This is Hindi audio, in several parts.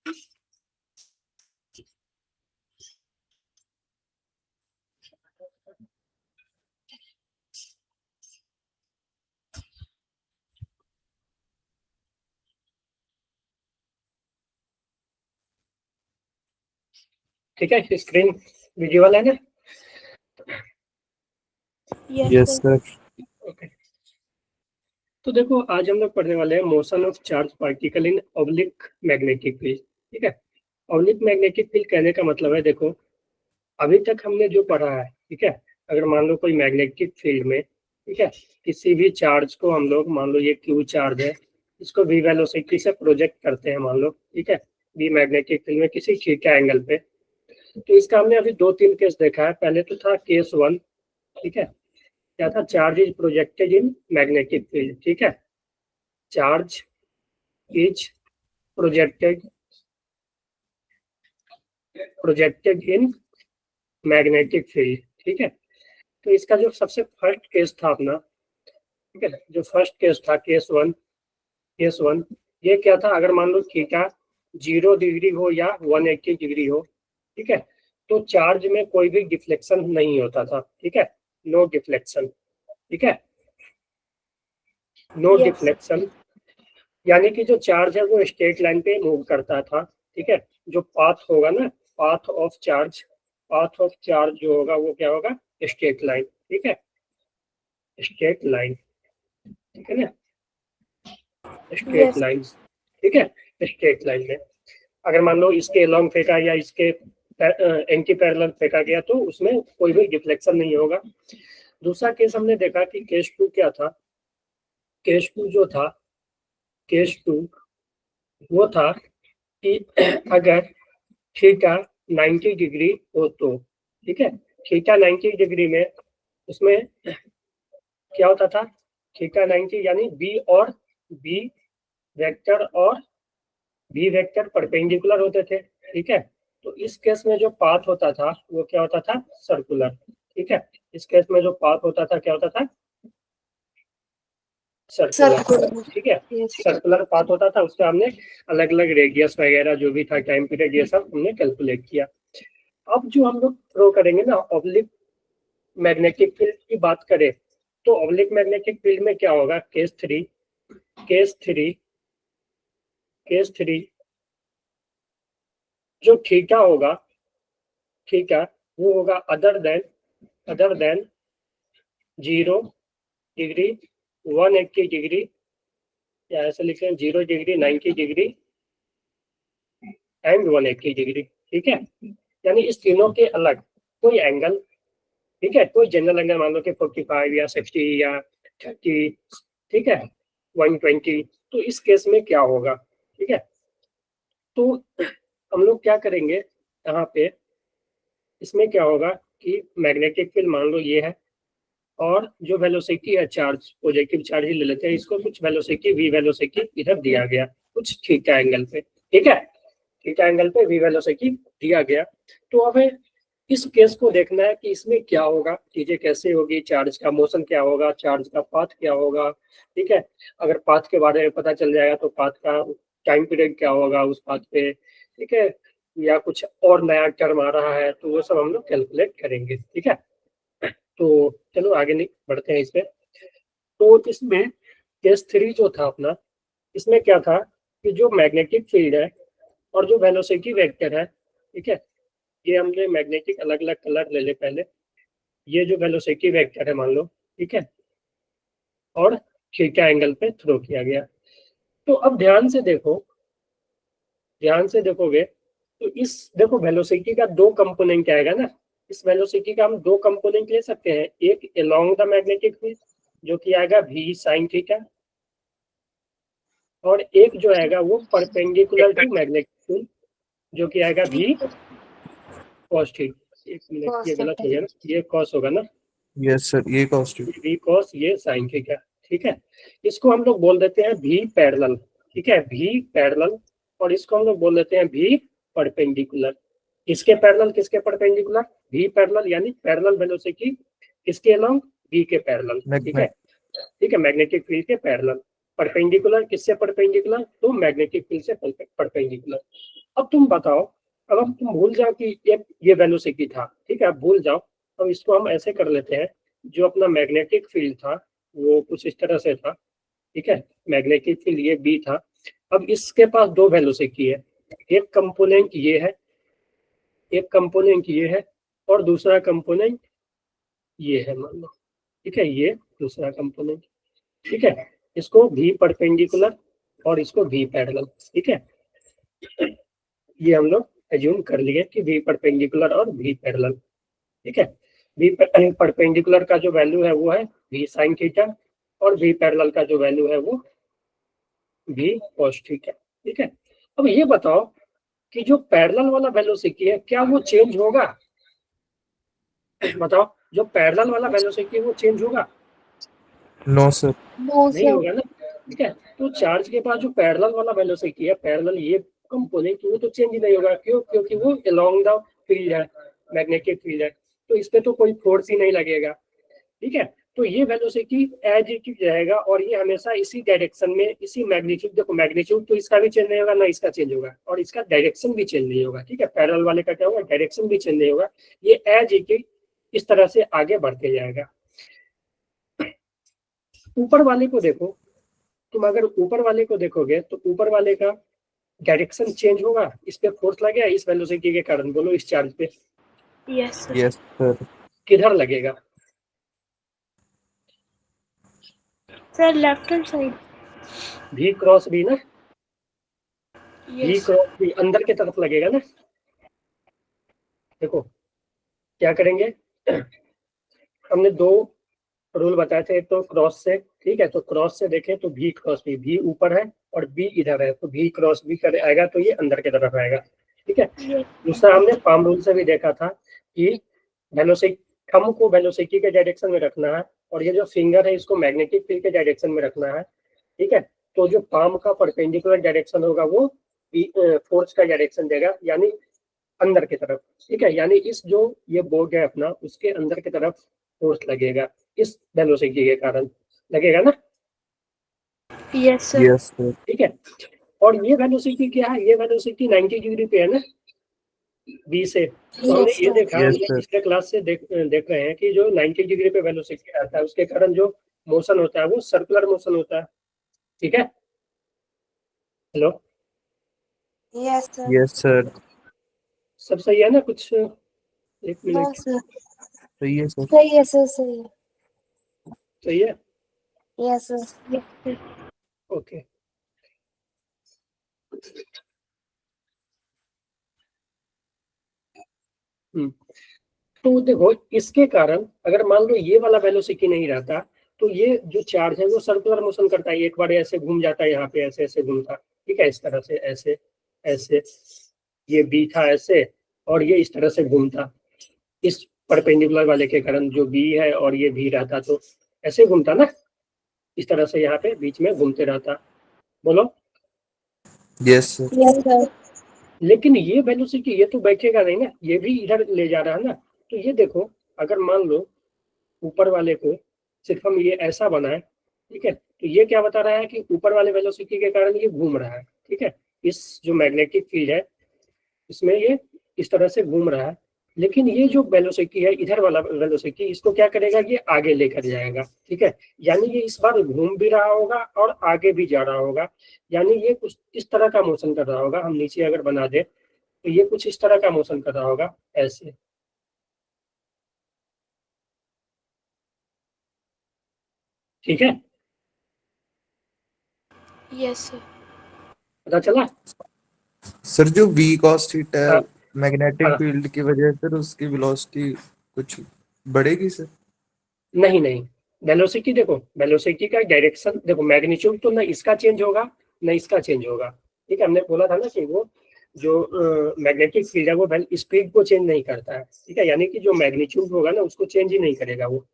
ठीक है, स्क्रीन विजुअल है ना? Yes sir. ओके, तो देखो आज हम लोग पढ़ने वाले हैं motion of charge particle in oblique magnetic field. ठीक है, ऑब्लिक मैग्नेटिक फील्ड कहने का मतलब है, देखो अभी तक हमने जो पढ़ा है, ठीक है, अगर मान लो कोई मैग्नेटिक फील्ड में, ठीक है, किसी भी चार्ज को हम लोग, मान लो ये क्यू चार्ज है, इसको v वेलोसिटी से प्रोजेक्ट करते हैं मान लो, ठीक है, v मैग्नेटिक फील्ड में किसी थीटा एंगल पे। तो इसका हमने अभी 2-3 केस देखा है। पहले तो था केस 1, ठीक है, क्या था, charge is projected in magnetic field. ठीक है, charge is projected in magnetic field. ठीक है, तो इसका जो सबसे फर्स्ट केस था अपना, ठीक है, जो फर्स्ट केस था केस वन, ये क्या था, अगर मान लो थीटा 0 डिग्री हो या 180 डिग्री हो, ठीक है, तो चार्ज में कोई भी डिफ्लेक्शन नहीं होता था। ठीक है, नो डिफ्लेक्शन। ठीक है, नो डिफ्लेक्शन, यानी कि जो चार्ज है वो स्ट्रेट लाइन पे मूव करता था। ठीक है, जो पाथ होगा ना, पाथ ऑफ चार्ज जो होगा वो क्या होगा, स्ट्रेट लाइन। ठीक है, स्ट्रेट लाइन, ठीक है ना, स्ट्रेट लाइन। ठीक है, स्ट्रेट लाइन में अगर मान लो इसके लॉन्ग फेंका या इसके एंटी पैरेलल फेंका गया तो उसमें कोई भी डिफ्लेक्शन नहीं होगा। दूसरा केस हमने देखा कि केस 2 क्या था, केस 2 जो था, केस 2 वो था कि अगर थीटा 90 डिग्री हो तो, ठीक है, थीटा 90 डिग्री में उसमें क्या होता था, थीटा 90 यानी बी वेक्टर परपेंडिकुलर होते थे। ठीक है, तो इस केस में जो पाथ होता था वो क्या होता था, सर्कुलर। ठीक है, इस केस में जो पाथ होता था क्या होता था, सर्कुलर। ठीक है, सर्कुलर पाथ होता था, उसका हमने अलग अलग रेडियस वगैरह जो भी था, टाइम पीरियड, ये सब हमने कैलकुलेट किया। अब जो हम लोग थ्रो करेंगे ना, ऑब्लिक मैग्नेटिक फील्ड की बात करें तो ऑब्लिक मैग्नेटिक फील्ड में क्या होगा, केस थ्री जो थीटा होगा, थीटा वो होगा अदर देन 0 डिग्री 180 डिग्री, या ऐसे लिखते हैं 0 डिग्री 90 डिग्री एंड 180 डिग्री। ठीक है, यानी इस तीनों के अलग कोई एंगल, ठीक है, कोई जनरल एंगल मान लो कि 45 या 60 या 30, ठीक है, 120, तो इस केस में क्या होगा। ठीक है, तो हम लोग क्या करेंगे यहाँ पे, इसमें क्या होगा कि मैग्नेटिक फील्ड मान लो ये है, और जो वेलोसिटी है चार्ज, पॉजिटिव चार्ज ही ले लेते हैं इसको, कुछ वेलोसिटी v वेलोसिटी इधर दिया गया कुछ थीटा एंगल पे। ठीक है, थीटा एंगल पे v वेलोसिटी दिया गया। तो अब इस केस को देखना है कि इसमें क्या होगा, चीजें कैसे होगी, चार्ज का मोशन क्या होगा, चार्ज का पाथ क्या होगा। ठीक है, अगर पाथ के बारे में पता चल जाएगा तो पाथ का टाइम पीरियड क्या होगा उस पाथ पे, ठीक है, या कुछ और नया टर्म आ रहा है तो वो सब हम लोग कैलकुलेट करेंगे। ठीक है, तो चलो आगे नहीं बढ़ते हैं इस पे। तो इसमें केस 3 जो था अपना, इसमें क्या था कि जो मैग्नेटिक फील्ड है और जो वेलोसिटी वेक्टर है, ठीक है, ये हमने मैग्नेटिक अलग अलग कलर ले ले पहले, ये जो वेलोसिटी वेक्टर है मान लो, ठीक है, और थीटा एंगल पे थ्रो किया गया। तो अब ध्यान से देखोगे तो इस देखो वेलोसिटी का 2 कंपोनेंट आएगा ना, इस वेलोसिटी का हम 2 कंपोनेंट ले सकते हैं, एक अलोंग द मैग्नेटिक फील्ड जो कि आएगा v sin थीटा, और एक जो आएगा वो परपेंडिकुलर टू मैग्नेटिक फील्ड जो कि आएगा v cos थीटा। एक मिनट, ये गलत हो गया ना, ये cos होगा ना, यस सर, ये कॉस्ट v cos, ये sin थीटा। ठीक है, इसको हम लोग बोल देते हैं v पैरेलल। ठीक है, v पैरेलल, और इसको हम लोग बोल देते हैं v परपेंडिकुलर। किसके पैरेलल, किसके परपेंडिकुलर, v पैरेलल, यानी पैरेलल वेलोसिटी किसके अलोंग, v के पैरेलल। ठीक है, ठीक है, मैग्नेटिक फील्ड के पैरेलल। परपेंडिकुलर किससे परपेंडिकुलर, तो मैग्नेटिक फील्ड से परपेंडिकुलर। अब तुम बताओ, अब हम तुम भूल जाओ कि ये वेलोसिटी था, ठीक है, अब भूल जाओ। अब इसको हम ऐसे कर लेते हैं, जो अपना मैग्नेटिक फील्ड था वो कुछ इस तरह से था, ठीक है, मैग्नेटिक फील्ड ये बी था। अब इसके पास दो वेलोसिटी है, एक कंपोनेंट ये है, एक कंपोनेंट ये है, और दूसरा कंपोनेंट ये है, मान लो, ठीक है, ये दूसरा कंपोनेंट, ठीक है। इसको भी परपेंडिकुलर और इसको भी पैरेलल, ठीक है, ये हम लोग एज्यूम कर लिए कि भी परपेंडिकुलर और भी पैरेलल, ठीक है। भी परपेंडिकुलर का जो वैल्यू है वो है भी साइन थीटा, और भी पैरेलल का जो वैल्यू है वो भी कॉस थीटा, ठीक है। अब ये बताओ कि जो पैरेलल वाला वेलोसिटी है क्या वो चेंज होगा? बताओ, जो पैरेलल वाला वेलोसिटी है वो चेंज होगा? No sir. नहीं होगा ना, ठीक है। तो चार्ज के पास जो पैरेलल वाला वेलोसिटी है, पैरेलल ये कंपोनेंट, वो तो चेंज ही नहीं होगा। क्यों? क्योंकि वो अलोंग द फील्ड है, मैग्नेटिक फील्ड है, तो इस पे तो कोई फोर्स ही नहीं लगेगा, ठीक है। तो ये वेलोसिटी एज इट इज रहेगा, और ये हमेशा इसी डायरेक्शन में, इसी मैग्नीट्यूड, देखो मैग्नीट्यूड तो इसका भी चेंज नहीं होगा, ना इसका चेंज होगा, और इसका डायरेक्शन भी चेंज नहीं होगा, ठीक है। पैरेलल वाले का क्या होगा, डायरेक्शन भी चेंज नहीं होगा, ये एज इट इज इस तरह से आगे बढ़ते जाएगा। ऊपर वाले को देखो, तुम अगर ऊपर वाले को देखोगे तो ऊपर वाले का डायरेक्शन चेंज होगा, इस पे फोर्स लगेगा इस वेलोसिटी के कारण, बोलो इस चार्ज पे। Yes yes sir. किधर लगेगा? Sir, left hand side. भी क्रॉस भी ना, भी यस क्रॉस भी अंदर की तरफ लगेगा ना। देखो क्या करेंगे, हमने दो रूल बताए थे, तो क्रॉस से, ठीक है, तो क्रॉस से देखें तो भी क्रॉस भी ऊपर है और बी इधर है, तो भी क्रॉस भी कर आएगा, तो ये अंदर की तरफ आएगा, ठीक है। दूसरा हमने पाम रूल से भी देखा था कि वेलोसिटी, थंब को वेलोसिटी के डायरेक्शन में रखना है, और ये जो फिंगर है इसको मैग्नेटिक फील्ड के डायरेक्शन में रखना है, ठीक है। तो जो पाम का परपेंडिकुलर डायरेक्शन होगा वो फोर्स का डायरेक्शन देगा, यानी अंदर की तरफ, ठीक है, यानी इस जो ये बोर्ड है अपना, उसके अंदर की तरफ फोर्स लगेगा, इस वेलोसिटी के कारण लगेगा ना। Yes sir. Yes sir. ठीक है, और ये वेलोसिटी क्या है, ये वेलोसिटी 90 डिग्री पे है ना, बी से। तो हमने ये देखा, Yes, हमने sir. पिछले क्लास से देख रहे हैं कि जो 90 डिग्री पे वेलोसिटी आता है उसके कारण जो मोशन होता है वो सर्कुलर मोशन होता है, ठीक है। Hello, Yes, sir. Yes, sir. सब सही है ना? कुछ एक No, मिनट, sir. सही है sir. Say yes, sir. Say सही है, yes, sir. Yes sir. Okay. तो देखो इसके कारण अगर मान लो ये वाला वेलोसिटी नहीं रहता, तो ये जो चार्ज है वो सर्कुलर मोशन करता है, एक बार ऐसे घूम जाता है, यहाँ पे ऐसे ऐसे घूमता, ठीक है, इस तरह से ऐसे ऐसे, ये बी था ऐसे, और ये इस तरह से घूमता, इस परपेंडिकुलर वाले के कारण जो बी है और ये भी रहता तो ऐसे घूमता ना, इस तरह से यहाँ पे बीच में घूमते रहता, बोलो। Yes, sir. Yes, sir. लेकिन ये वेलोसिटी ये तो बैठेगा नहीं ना, ये भी इधर ले जा रहा है ना। तो ये देखो, अगर मान लो ऊपर वाले को सिर्फ हम ये ऐसा बनाए, ठीक है, तो ये क्या बता रहा है कि ऊपर वाले वेलोसिटी के कारण ये घूम रहा है, ठीक है, इस जो मैग्नेटिक फील्ड है इसमें ये इस तरह से घूम रहा है। लेकिन ये जो वेलोसिटी है, इधर वाला वेलोसिटी, इसको क्या करेगा, ये आगे लेकर जाएगा, ठीक है, यानी ये इस बार घूम भी रहा होगा और आगे भी जा रहा होगा, यानी ये कुछ इस तरह का मोशन कर रहा होगा। हम नीचे अगर बना दे तो ये कुछ इस तरह का मोशन कर रहा होगा, ऐसे, ठीक है, यस सर। पता चला? सर जो v cos थीटा है हाँ मैग्नेटिक हाँ, फील्ड की वजह से उसकी वेलोसिटी कुछ बढ़ेगी सर? नहीं नहीं, वेलोसिटी देखो, वेलोसिटी का डायरेक्शन देखो, मैग्नीट्यूड तो ना इसका चेंज होगा ना इसका चेंज होगा, ठीक है। हमने बोला था ना कि वो जो मैग्नेटिक फील्ड है वो स्पीड को चेंज नहीं करता है, ठीक है, यानी कि जो मैग्नीट्यूड होगा ना उसको चेंज ही नहीं करेगा वो,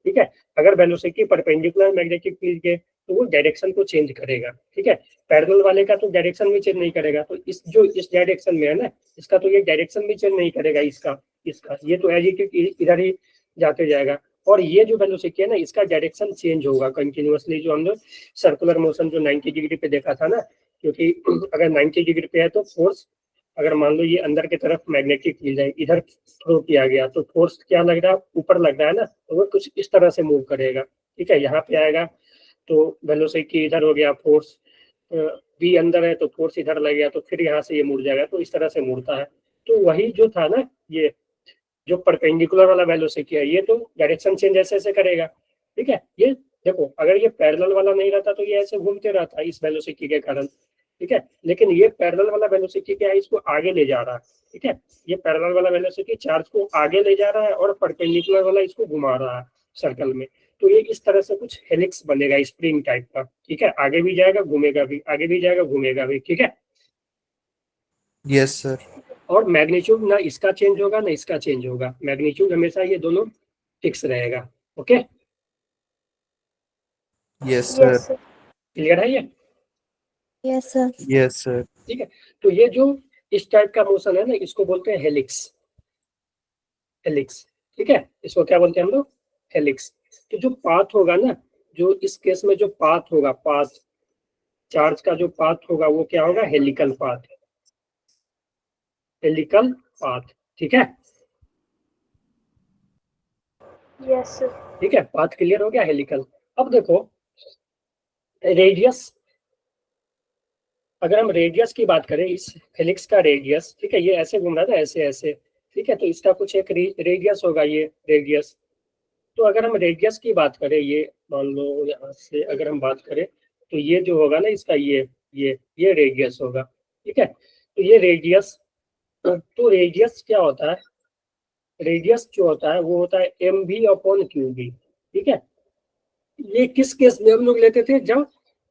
ठीक है। अगर वेलोसिटी परपेंडिकुलर मैग्नेटिक फील्ड के तो वो डायरेक्शन को चेंज करेगा, ठीक है। पैरेलल वाले का तो डायरेक्शन भी चेंज नहीं करेगा, तो इस जो इस डायरेक्शन में है ना, इसका तो ये डायरेक्शन भी चेंज नहीं करेगा, इसका ये तो एज इट इज इधर ही जाते जाएगा। और ये जो वेलोसिटी है ना, इसका डायरेक्शन चेंज होगा कंटिन्यूअसली, जो हम लोग सर्कुलर मोशन जो 90 डिग्री पे देखा था ना, क्योंकि अगर 90 डिग्री पे है तो फोर्स अगर मान लो ये अंदर की तरफ मैग्नेटिक फील्ड है, इधर थ्रो किया गया, तो फोर्स क्या लग रहा है, ऊपर लग रहा है ना, तो वो कुछ इस तरह से मूव करेगा। ठीक है, यहाँ पे आएगा तो वेलोसिटी इधर हो गया, फोर्स बी अंदर है तो फोर्स इधर लग गया, तो फिर यहाँ से ये मुड़ जाएगा, तो इस तरह से मुड़ता है। तो वही जो था ना, ये जो परपेंडिकुलर वाला वेलोसिटी है, ये तो डायरेक्शन चेंज ऐसे ऐसे करेगा। ठीक है, ये देखो अगर ये पैरेलल वाला नहीं रहता तो ये ऐसे घूमते रहता इस वेलोसिटी के कारण। ठीक है, लेकिन ये पैरेलल वाला वेलोसिटी क्या है, इसको आगे ले जा रहा है। ठीक है, ये पैरेलल वाला वेलोसिटी चार्ज को आगे ले जा रहा है और परपेंडिकुलर वाला इसको घुमा रहा है सर्कल में। तो ये इस तरह से कुछ हेलिक्स बनेगा स्प्रिंग टाइप का। ठीक है, आगे भी जाएगा घूमेगा भी, आगे भी जाएगा घूमेगा भी। ठीक है, Yes, sir. और मैग्नीट्यूड ना इसका चेंज होगा ना इसका चेंज होगा, मैग्नीट्यूड हमेशा ये दोनों फिक्स रहेगा। Okay, Yes, sir. Yes, sir. Clear है ये? Yes, sir. Yes, sir. ठीक है, तो ये जो इस टाइप का मोशन है ना, इसको बोलते हैं हेलिक्स। हेलिक्स, ठीक है, इसको क्या बोलते हैं हम लोग? हेलिक्स। तो जो पाथ होगा ना, जो इस केस में जो पाथ होगा, पाथ चार्ज का जो पाथ होगा वो क्या होगा? Helical path. हेलिकल पाथ, ठीक है। Yes, sir. ठीक है, पाथ क्लियर हो गया, हेलिकल। अब देखो रेडियस, अगर हम रेडियस की बात करें, इस हेलिक्स का रेडियस, ठीक है, ये ऐसे घूम रहा था, ऐसे ऐसे। ठीक है, तो इसका कुछ एक रेडियस होगा, ये रेडियस। तो अगर हम रेडियस की बात करें, ये मान लो यहाँ से अगर हम बात करें, तो ये जो होगा ना इसका, ये रेडियस होगा। ठीक है, तो ये रेडियस, तो रेडियस क्या होता है? रेडियस जो होता है वो होता है एम भी अपॉन क्यू बी। ठीक है, ये किस केस में हम लोग लेते थे? जब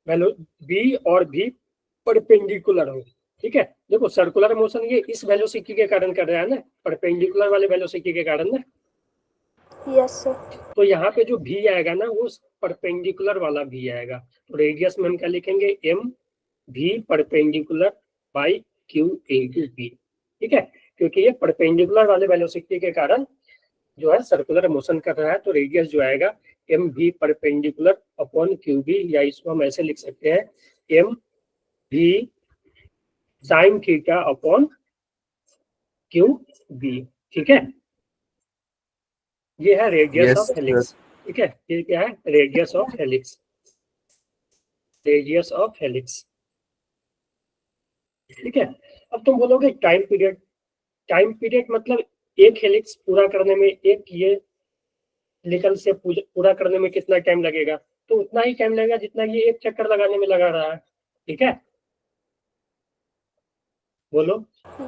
वैल्यू बी और भी परपेंडिकुलर हो। ठीक है, देखो सर्कुलर मोशन ये इस वेलोसिटी के कारण कर रहा है ना, परपेंडिकुलर वाले वेलोसिटी के कारण ना। Yes, sir. तो यहाँ पे जो भी आएगा ना, वो परपेंडिकुलर वाला भी आएगा। तो रेडियस में हम क्या लिखेंगे? M v perpendicular by q into b. ठीक है, क्योंकि ये परपेंडिकुलर वाले वेलोसिटी के कारण जो है सर्कुलर मोशन कर रहा है, तो रेडियस जो आएगा M v perpendicular upon q B, या इसको हम ऐसे लिख सकते हैं m v sine theta upon q b. ठीक है, ये है radius Yes, of sir. Helix. ठीक है, ये क्या है? Radius of helix. Radius of helix, ठीक है। अब तुम बोलोगे टाइम पीरियड। टाइम पीरियड मतलब एक हेलिक्स पूरा करने में, एक ये हेलिकल से पूरा करने में कितना टाइम लगेगा? तो उतना ही टाइम लगेगा जितना ये एक चक्कर लगाने में लगा रहा है। ठीक है, बोलो।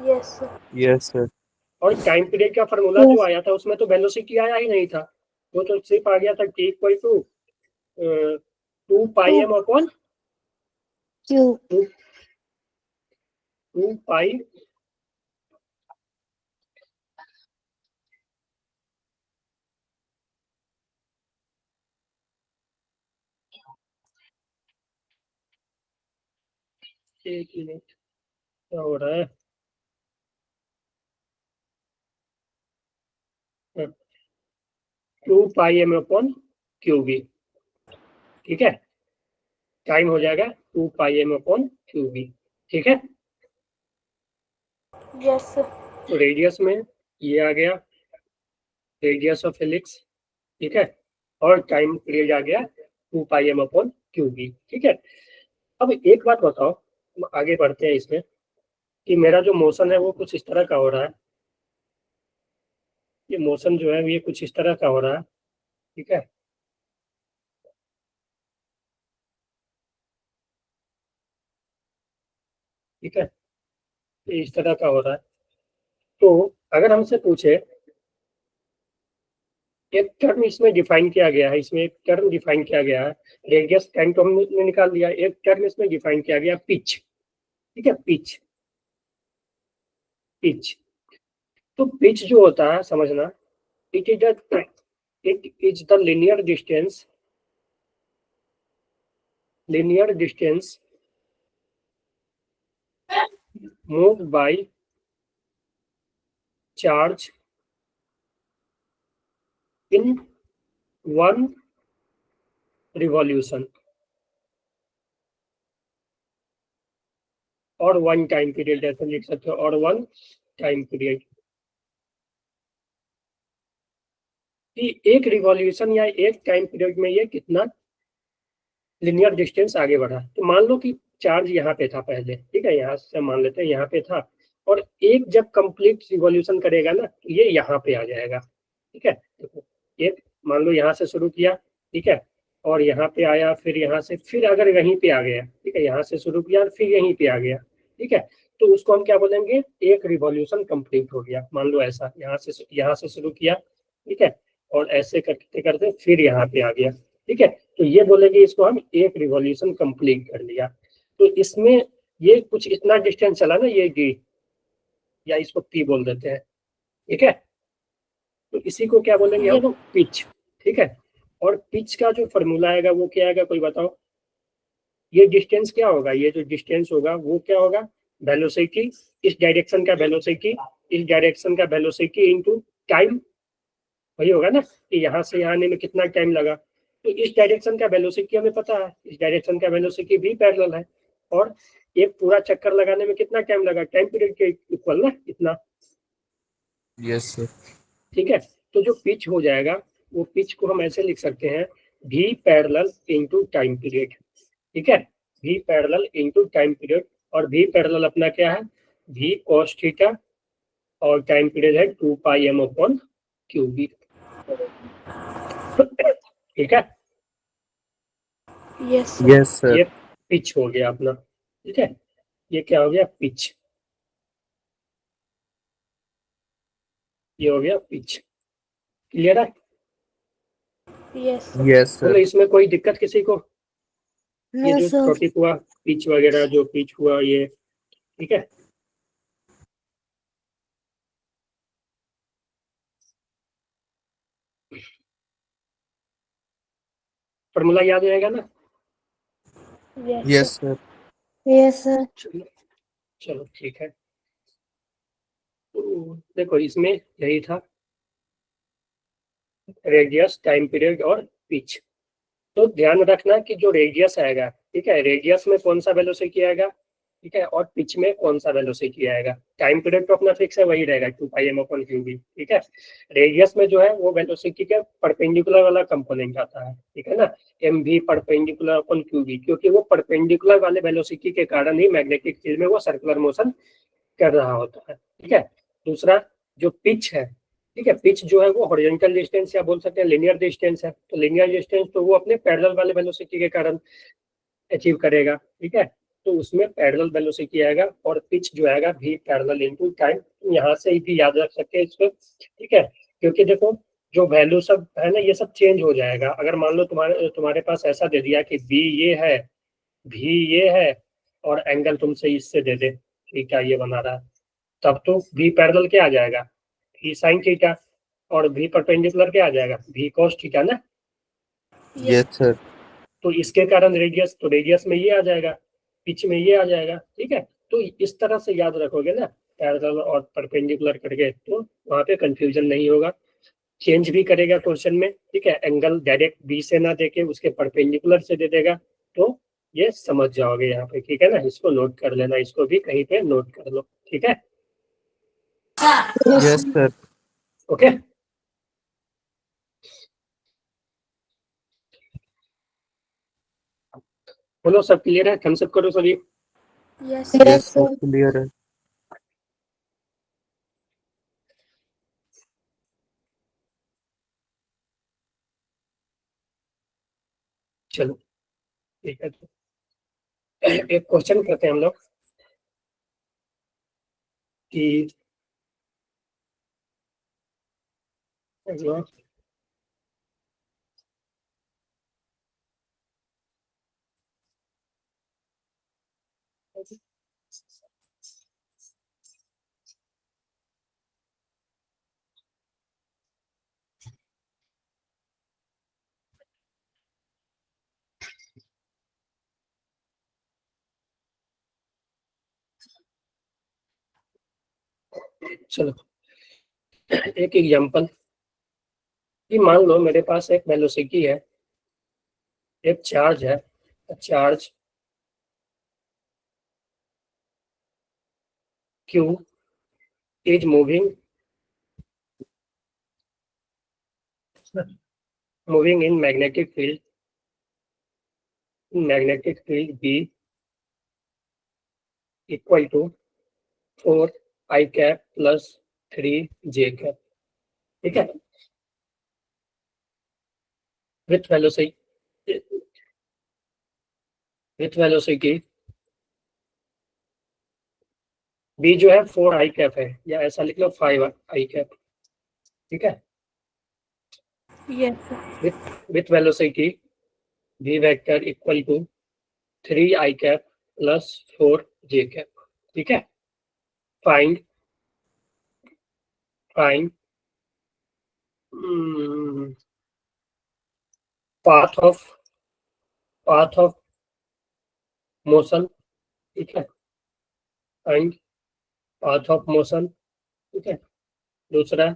Yes, sir. Yes, sir. और टाइम पीरियड का फॉर्मूला जो आया था उसमें तो वेलोसिटी आया ही नहीं था, वो तो सिर्फ आ गया था T equal to 2 pi m upon Q. 2 pi एक मिनट, क्या हो रहा है? 2 pi m upon q b. ठीक है, टाइम हो जाएगा 2 pi m upon q b. ठीक है, Yes, sir. तो रेडियस में ये आ गया रेडियस ऑफ हेलिक्स। ठीक है, और टाइम पीरियड आ गया 2 pi m upon q b. ठीक है, अब एक बात बताओ, हम आगे बढ़ते हैं इसमें, कि मेरा जो मोशन है वो कुछ इस तरह का हो रहा है। ये मोशन जो है ये कुछ इस तरह का हो रहा है। ठीक है, ठीक है, ये इस तरह का हो रहा है। तो अगर हमसे पूछे, एक टर्म इसमें डिफाइन किया गया है, इसमें एक टर्म डिफाइन किया गया है, रेडियस टाइम तो हमने निकाल दिया, एक टर्म इसमें डिफाइन किया गया पिच। ठीक है, पिच। पिच, तो पिच जो होता है समझना, it is it is the linear distance moved by charge in one revolution और वन टाइम पीरियड ऐसे लिख सकते हो, और वन टाइम पीरियड। कि एक रिवॉल्यूशन या एक टाइम पीरियड में ये कितना लिनियर डिस्टेंस आगे बढ़ा। तो मान लो कि चार्ज यहाँ पे था पहले, ठीक है, यहाँ से मान लेते हैं यहाँ पे था, और एक जब कंप्लीट रिवॉल्यूशन करेगा ना तो ये यहाँ पे आ जाएगा, ठीक है। देखो एक मान लो यहाँ से शुरू किया, ठीक है, और यहाँ पे आया, फिर यहाँ से फिर अगर यहीं पे आ गया, ठीक है, यहाँ से शुरू किया फिर यहीं पे आ गया, ठीक है, तो उसको हम क्या बोलेंगे, एक रिवॉल्यूशन कंप्लीट हो गया। मान लो ऐसा यहाँ से शुरू किया, ठीक है, और ऐसे करते करते फिर यहाँ पे आ गया, ठीक है, तो ये बोलेंगे इसको हम एक रिवॉल्यूशन कंप्लीट कर लिया। तो इसमें ये कुछ इतना डिस्टेंस चला ना, ये डी या इसको पी बोल देते हैं, ठीक है। तो इसी को क्या बोलेंगे हम लोग, पिच, ठीक है। और पिच का जो फॉर्मूला आएगा वो क्या आएगा, कोई बताओ। ये डिस्टेंस क्या होगा, ये जो डिस्टेंस होगा वो क्या होगा, वेलोसिटी, इस डायरेक्शन का वेलोसिटी, इस डायरेक्शन का वेलोसिटी इनटू टाइम, वही होगा ना कि यहाँ से यहाँ आने में कितना टाइम लगा। तो इस डायरेक्शन का वेलोसिटी हमें पता है, इस डायरेक्शन का वेलोसिटी भी पैरेलल है, और एक पूरा चक्कर लगाने में कितना टाइम लगा, टाइम पीरियड के इक्वल ना इतना। Yes sir. ठीक है, तो जो पिच हो जाएगा वो पिच को हम ऐसे लिख सकते हैं, भी पैरेलल इनटू टाइम पीरियड, ठीक है, भी पैरेलल इनटू टाइम पीरियड। और भी पैरेलल अपना क्या है, भी कॉस थीटा, और टाइम पीरियड है 2 पाई m अपॉन क्यू बी, ठीक है। Yes, sir. Yes sir. ये पिच हो गया अपना, ठीक है, ये क्या हो गया, पिच, ये हो गया पिच। क्लियर है, Yes, sir. यस बोलो सर। इसमें कोई दिक्कत किसी को, ये No, जो sir. टॉपिक हुआ पिच वगैरह, जो पिच हुआ ये, ठीक है। फॉर्मूला याद रहेगा ना, Yes, yes sir. Sir. Yes, sir. चलो चलो ठीक है। तो देखो इसमें यही था, रेडियस, टाइम पीरियड और पिच। तो ध्यान रखना कि जो रेडियस आएगा, ठीक है, रेडियस में कौन सा वेलोसिटी आएगा, ठीक है, और पिच में कौन सा वेलोसिटी आएगा। टाइम पीरियड तो अपना फिक्स है, वही रहेगा 2 पाई m अपॉन क्यू बी, ठीक है। रेडियस में जो है वो वेलोसिटी के परपेंडिकुलर वाला कंपोनेंट आता है, ठीक है ना, M v perpendicular upon q B, क्योंकि वो परपेंडिकुलर वाले वेलोसिटी के कारण ही मैग्नेटिक फील्ड में वो सर्कुलर मोशन कर रहा होता है, ठीक है। दूसरा जो पिच है, ठीक है, पिच जो है वो हॉरिजॉन्टल डिस्टेंस या बोल सकते हैं लीनियर डिस्टेंस है। तो लीनियर डिस्टेंस तो वो अपने पैरेलल वाले वेलोसिटी के कारण अचीव करेगा, ठीक है, तो उसमें पैरेलल वेलोसिटी आएगा। और पिच जो आएगा भी पैरेलल इनटू टाइम, यहाँ से भी याद रख सकते हैं इसको, ठीक है, क्योंकि देखो जो वैल्यू सब है ना ये सब चेंज हो जाएगा। अगर मान लो तुम्हारे पास ऐसा दे दिया कि बी ये है, भी ये है, और एंगल तुमसे इससे दे दे, थीटा ये बना रहा है, तब तो भी पैरेलल क्या आ जाएगा, भी साइन थीटा, और भी परपेंडिकुलर क्या आ जाएगा, भी कॉस थीटा ना। Yes sir. तो इसके कारण रेडियस, तो रेडियस में ये आ जाएगा, पिच में ये आ जाएगा, ठीक है। तो इस तरह से याद रखोगे ना पैरेलल और परपेंडिकुलर करके, तो वहां पे कंफ्यूजन नहीं होगा। चेंज भी करेगा क्वेश्चन में, ठीक है, एंगल डायरेक्ट बी से ना देके उसके परपेंडिकुलर से दे देगा, तो ये समझ जाओगे यहाँ पे, ठीक है ना। इसको नोट कर लेना, इसको भी कहीं पे नोट कर लो, ठीक है, Yes, yes sir. Sir. Okay. बोलो सब क्लियर है, थम्स अप करो सभी। Yes, Yes, yes sir. Sir clear है। चलो ठीक है, तो एक क्वेश्चन करते हैं हम लोग कि चलो एक एग्जांपल कि मान लो मेरे पास एक वेलोसिटी है, एक चार्ज है, charge Q is moving in magnetic field B equal to 4 I cap plus 3 J cap. ठीक है, विथ वेलोसिटी B जो है 4 I कैप है, या ऐसा लिख लो 5 I कैप. ठीक है, Yes, sir. with velocity v vector equal to 3 I cap plus 4 J cap. ठीक है, find path of motion. ठीक है, find path of motion. ठीक है, दूसरा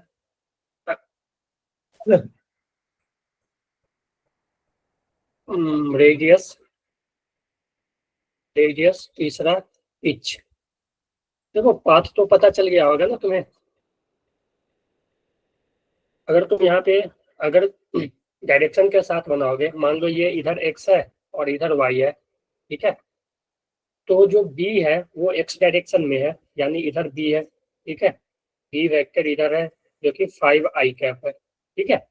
रेडियस, तीसरा पिच. देखो पाथ तो पता चल गया होगा ना तुम्हें. अगर तुम यहाँ पे अगर डायरेक्शन के साथ बनाओगे, मान लो ये इधर x है और इधर y है. ठीक है, तो जो b है वो x डायरेक्शन में है, यानी इधर b है. ठीक है, b वेक्टर इधर है जो कि 5 I कैप है. ठीक है,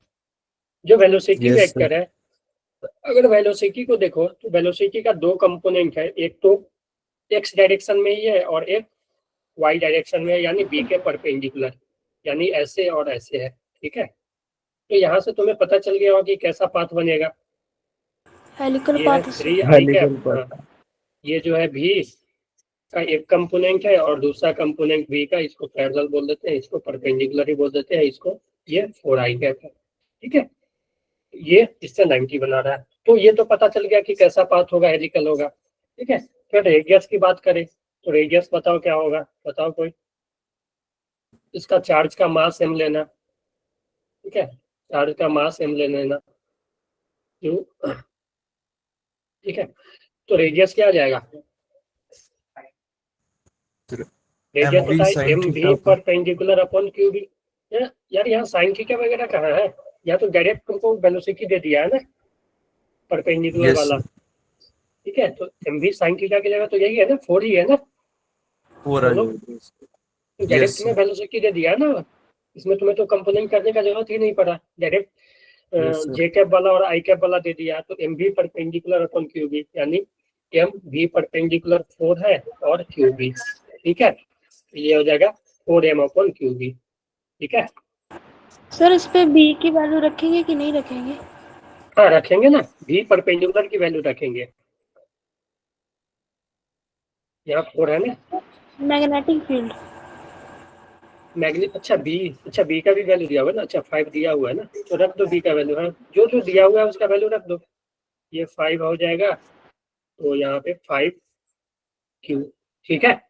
जो वेलोसिटी Yes, वेक्टर है, अगर वेलोसिटी को देखो तो वेलोसिटी का दो कंपोनेंट है, एक तो x डायरेक्शन में ही है और एक y डायरेक्शन में है, यानी b के परपेंडिकुलर, यानी ऐसे और ऐसे है. ठीक है, तो यहाँ से तुम्हें पता चल गया होगा कि कैसा पाथ बनेगा. Helical ये है path, sir. 3 I Helical cap. path. ये जो है v का एक कंपोनेंट है और दूसरा कंपोनेंट v का, इसको पैरेलल बोल देते हैं, इसको परपेंडिकुलर ही बोल देते हैं, इसको ये 4 I कैप है. ठीक है, ये इससे 90 बना रहा है. तो ये तो पता चल गया कि कैसा पाथ होगा, हेलिकल होगा. ठीक है, फिर रेडियस की बात करें तो रेडियस बताओ क्या होगा, बताओ कोई. इसका चार्ज का मास m लेना. ठीक है, चार्ज का मास m ले लेना. ठीक है, तो रेडियस क्या आ जाएगा, रेडियस MV होता है sin mv theta perpendicular upon q b. यार यहाँ साइन थीटा वगैरह कहाँ है, या तो डायरेक्ट तुमको वेलोसिटी दे दिया है ना परपेंडिकुलर Yes, वाला. sir. ठीक है, तो mv sin थीटा की जगह तो यही है ना, 4 ही है ना. 4 बोलो, I. तो डायरेक्ट Yes, तुम्हें sir. वेलोसिटी दे दिया है ना, इसमें तुम्हें तो कंपोनेंट करने का जरूरत ही नहीं पड़ा, direct Yes, sir. J cap वाला और आई कैप वाला दे दिया. तो m v perpendicular upon q b, यानी एम वी परपेंडिकुलर 4 है और क्यू बी. ठीक है, ये हो जाएगा 4m अपॉन क्यू बी. ठीक है, सर इस पे b की वैल्यू रखेंगे कि नहीं रखेंगे? हाँ रखेंगे ना, वी परपेंडिकुलर की वैल्यू रखेंगे. यहाँ 4 है ना, मैग्नेटिक फील्ड. अच्छा बी का भी वैल्यू दिया हुआ है ना. अच्छा 5 दिया हुआ है ना, तो रख दो बी का वैल्यू. हाँ, जो जो दिया हुआ है उसका वैल्यू रख दो. ये 5 हो जाएगा, तो यहाँ पे 5q. ठीक है,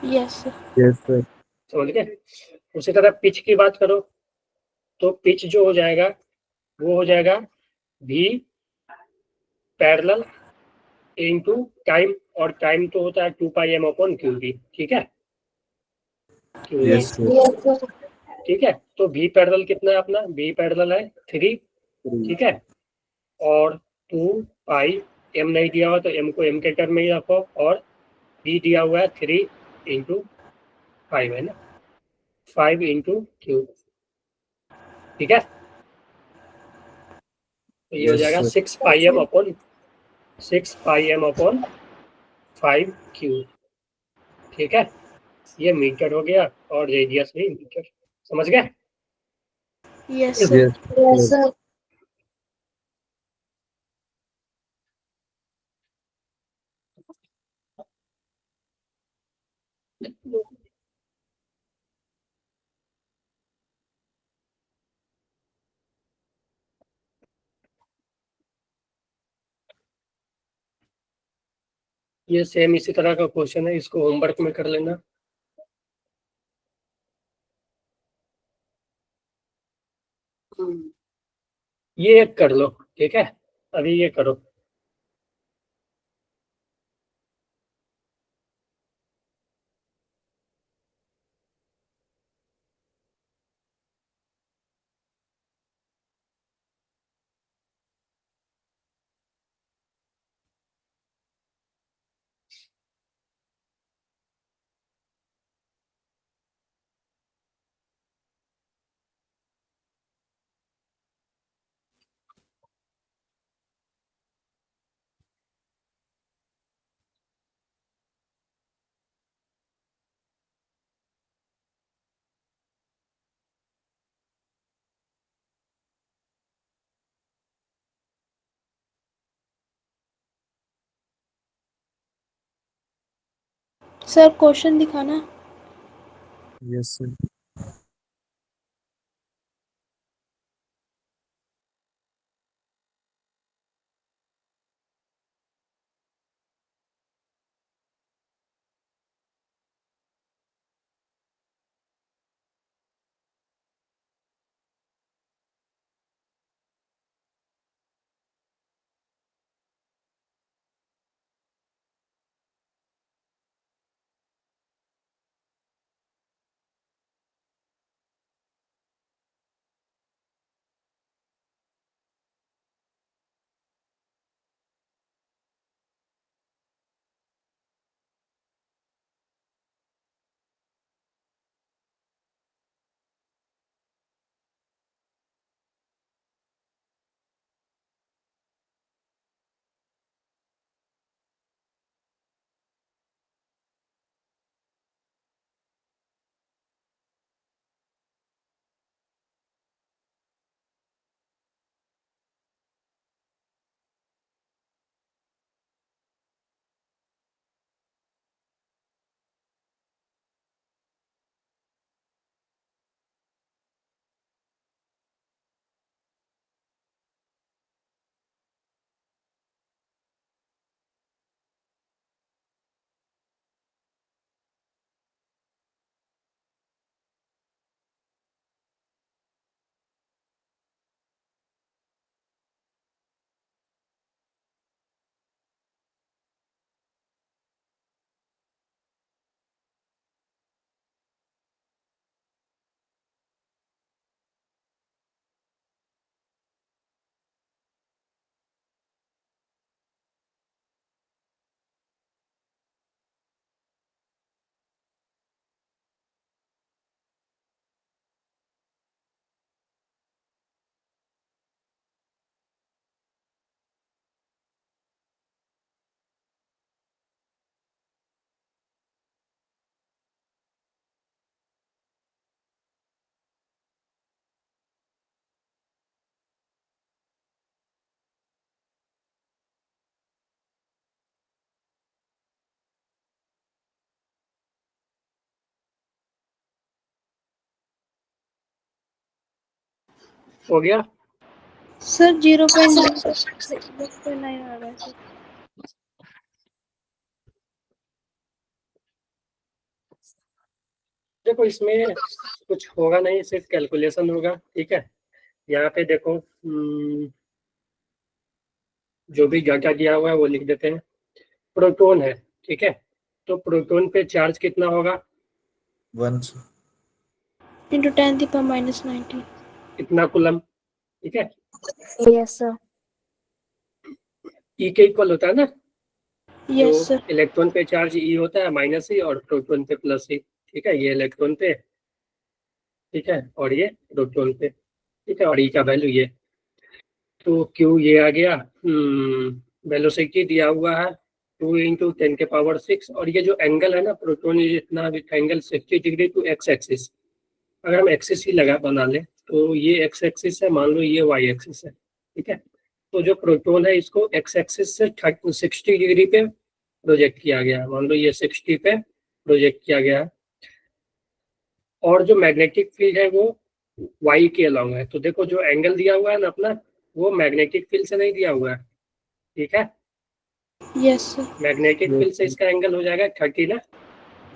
यस सर. Yes, sir. समझ गए. उसी तरह पिच की बात करो तो पिच जो हो जाएगा वो हो जाएगा v पैरेलल इनटू टाइम, और टाइम तो होता है 2 पाई m अपॉन क्यू बी. ठीक है, Yes, sir. Yes, sir. ठीक है, तो v पैरेलल कितना है अपना, v पैरेलल है 3. ठीक है, और 2 पाई m नहीं दिया हुआ तो m को m के टर्म में ही रखो, और v दिया हुआ है 3 इंटू 5 है ना, 5 इंटू क्यू. ठीक है, तो ये हो Yes, जाएगा sir. 6 पाई m अपॉन 5q. ठीक है, ये मीटर हो गया और रेडियस भी मीटर. समझ गए. Yes sir. Yes, Yes, sir. sir. ये सेम इसी तरह का क्वेश्चन है, इसको होमवर्क में कर लेना. ये एक कर लो. ठीक है, अभी ये करो. सर क्वेश्चन दिखाना। Yes, sir. हो गया? सर 0.9 आ रहा है सर। देखो इसमें कुछ होगा नहीं, सिर्फ कैलकुलेशन होगा, ठीक है। यहाँ पे देखो जो भी क्या दिया हुआ है वो लिख देते हैं। प्रोटॉन है, ठीक है, तो प्रोटॉन पे चार्ज कितना होगा? 1, sir. इंटू 10⁻⁻90। इतना कूलम, ठीक है। Yes, sir. ई के इक्वल होता है ना, जो यस सर। इलेक्ट्रॉन पे चार्ज ई होता है माइनस ई, और प्रोटॉन पे प्लस ई, ठीक है। ये इलेक्ट्रॉन पे, ठीक है, और ये प्रोटॉन पे, ठीक है, और ई का वैल्यू ये। तो क्यू ये आ गया, वेलोसिटी दिया हुआ है 2 × 10⁻⁶, और ये जो एंगल है ना प्रोटॉन, ये जितना angle 60 degree to x axis. अगर हम एक्सिस ही लगा बना ले तो ये एक्स एक्सिस है, मान लो ये वाई एक्सिस है, ठीक है। तो जो प्रोटॉन है इसको एक्स एक्सिस से 60 डिग्री पे प्रोजेक्ट किया गया है, मान लो ये 60 पे प्रोजेक्ट किया गया है। और जो मैग्नेटिक फील्ड है वो वाई के अलॉन्ग है। तो देखो जो एंगल दिया हुआ है ना अपना, वो मैग्नेटिक फील्ड से नहीं दिया हुआ है, ठीक है। Yes sir. Magnetic Yes, field से sir. इसका एंगल हो जाएगा 30 ना,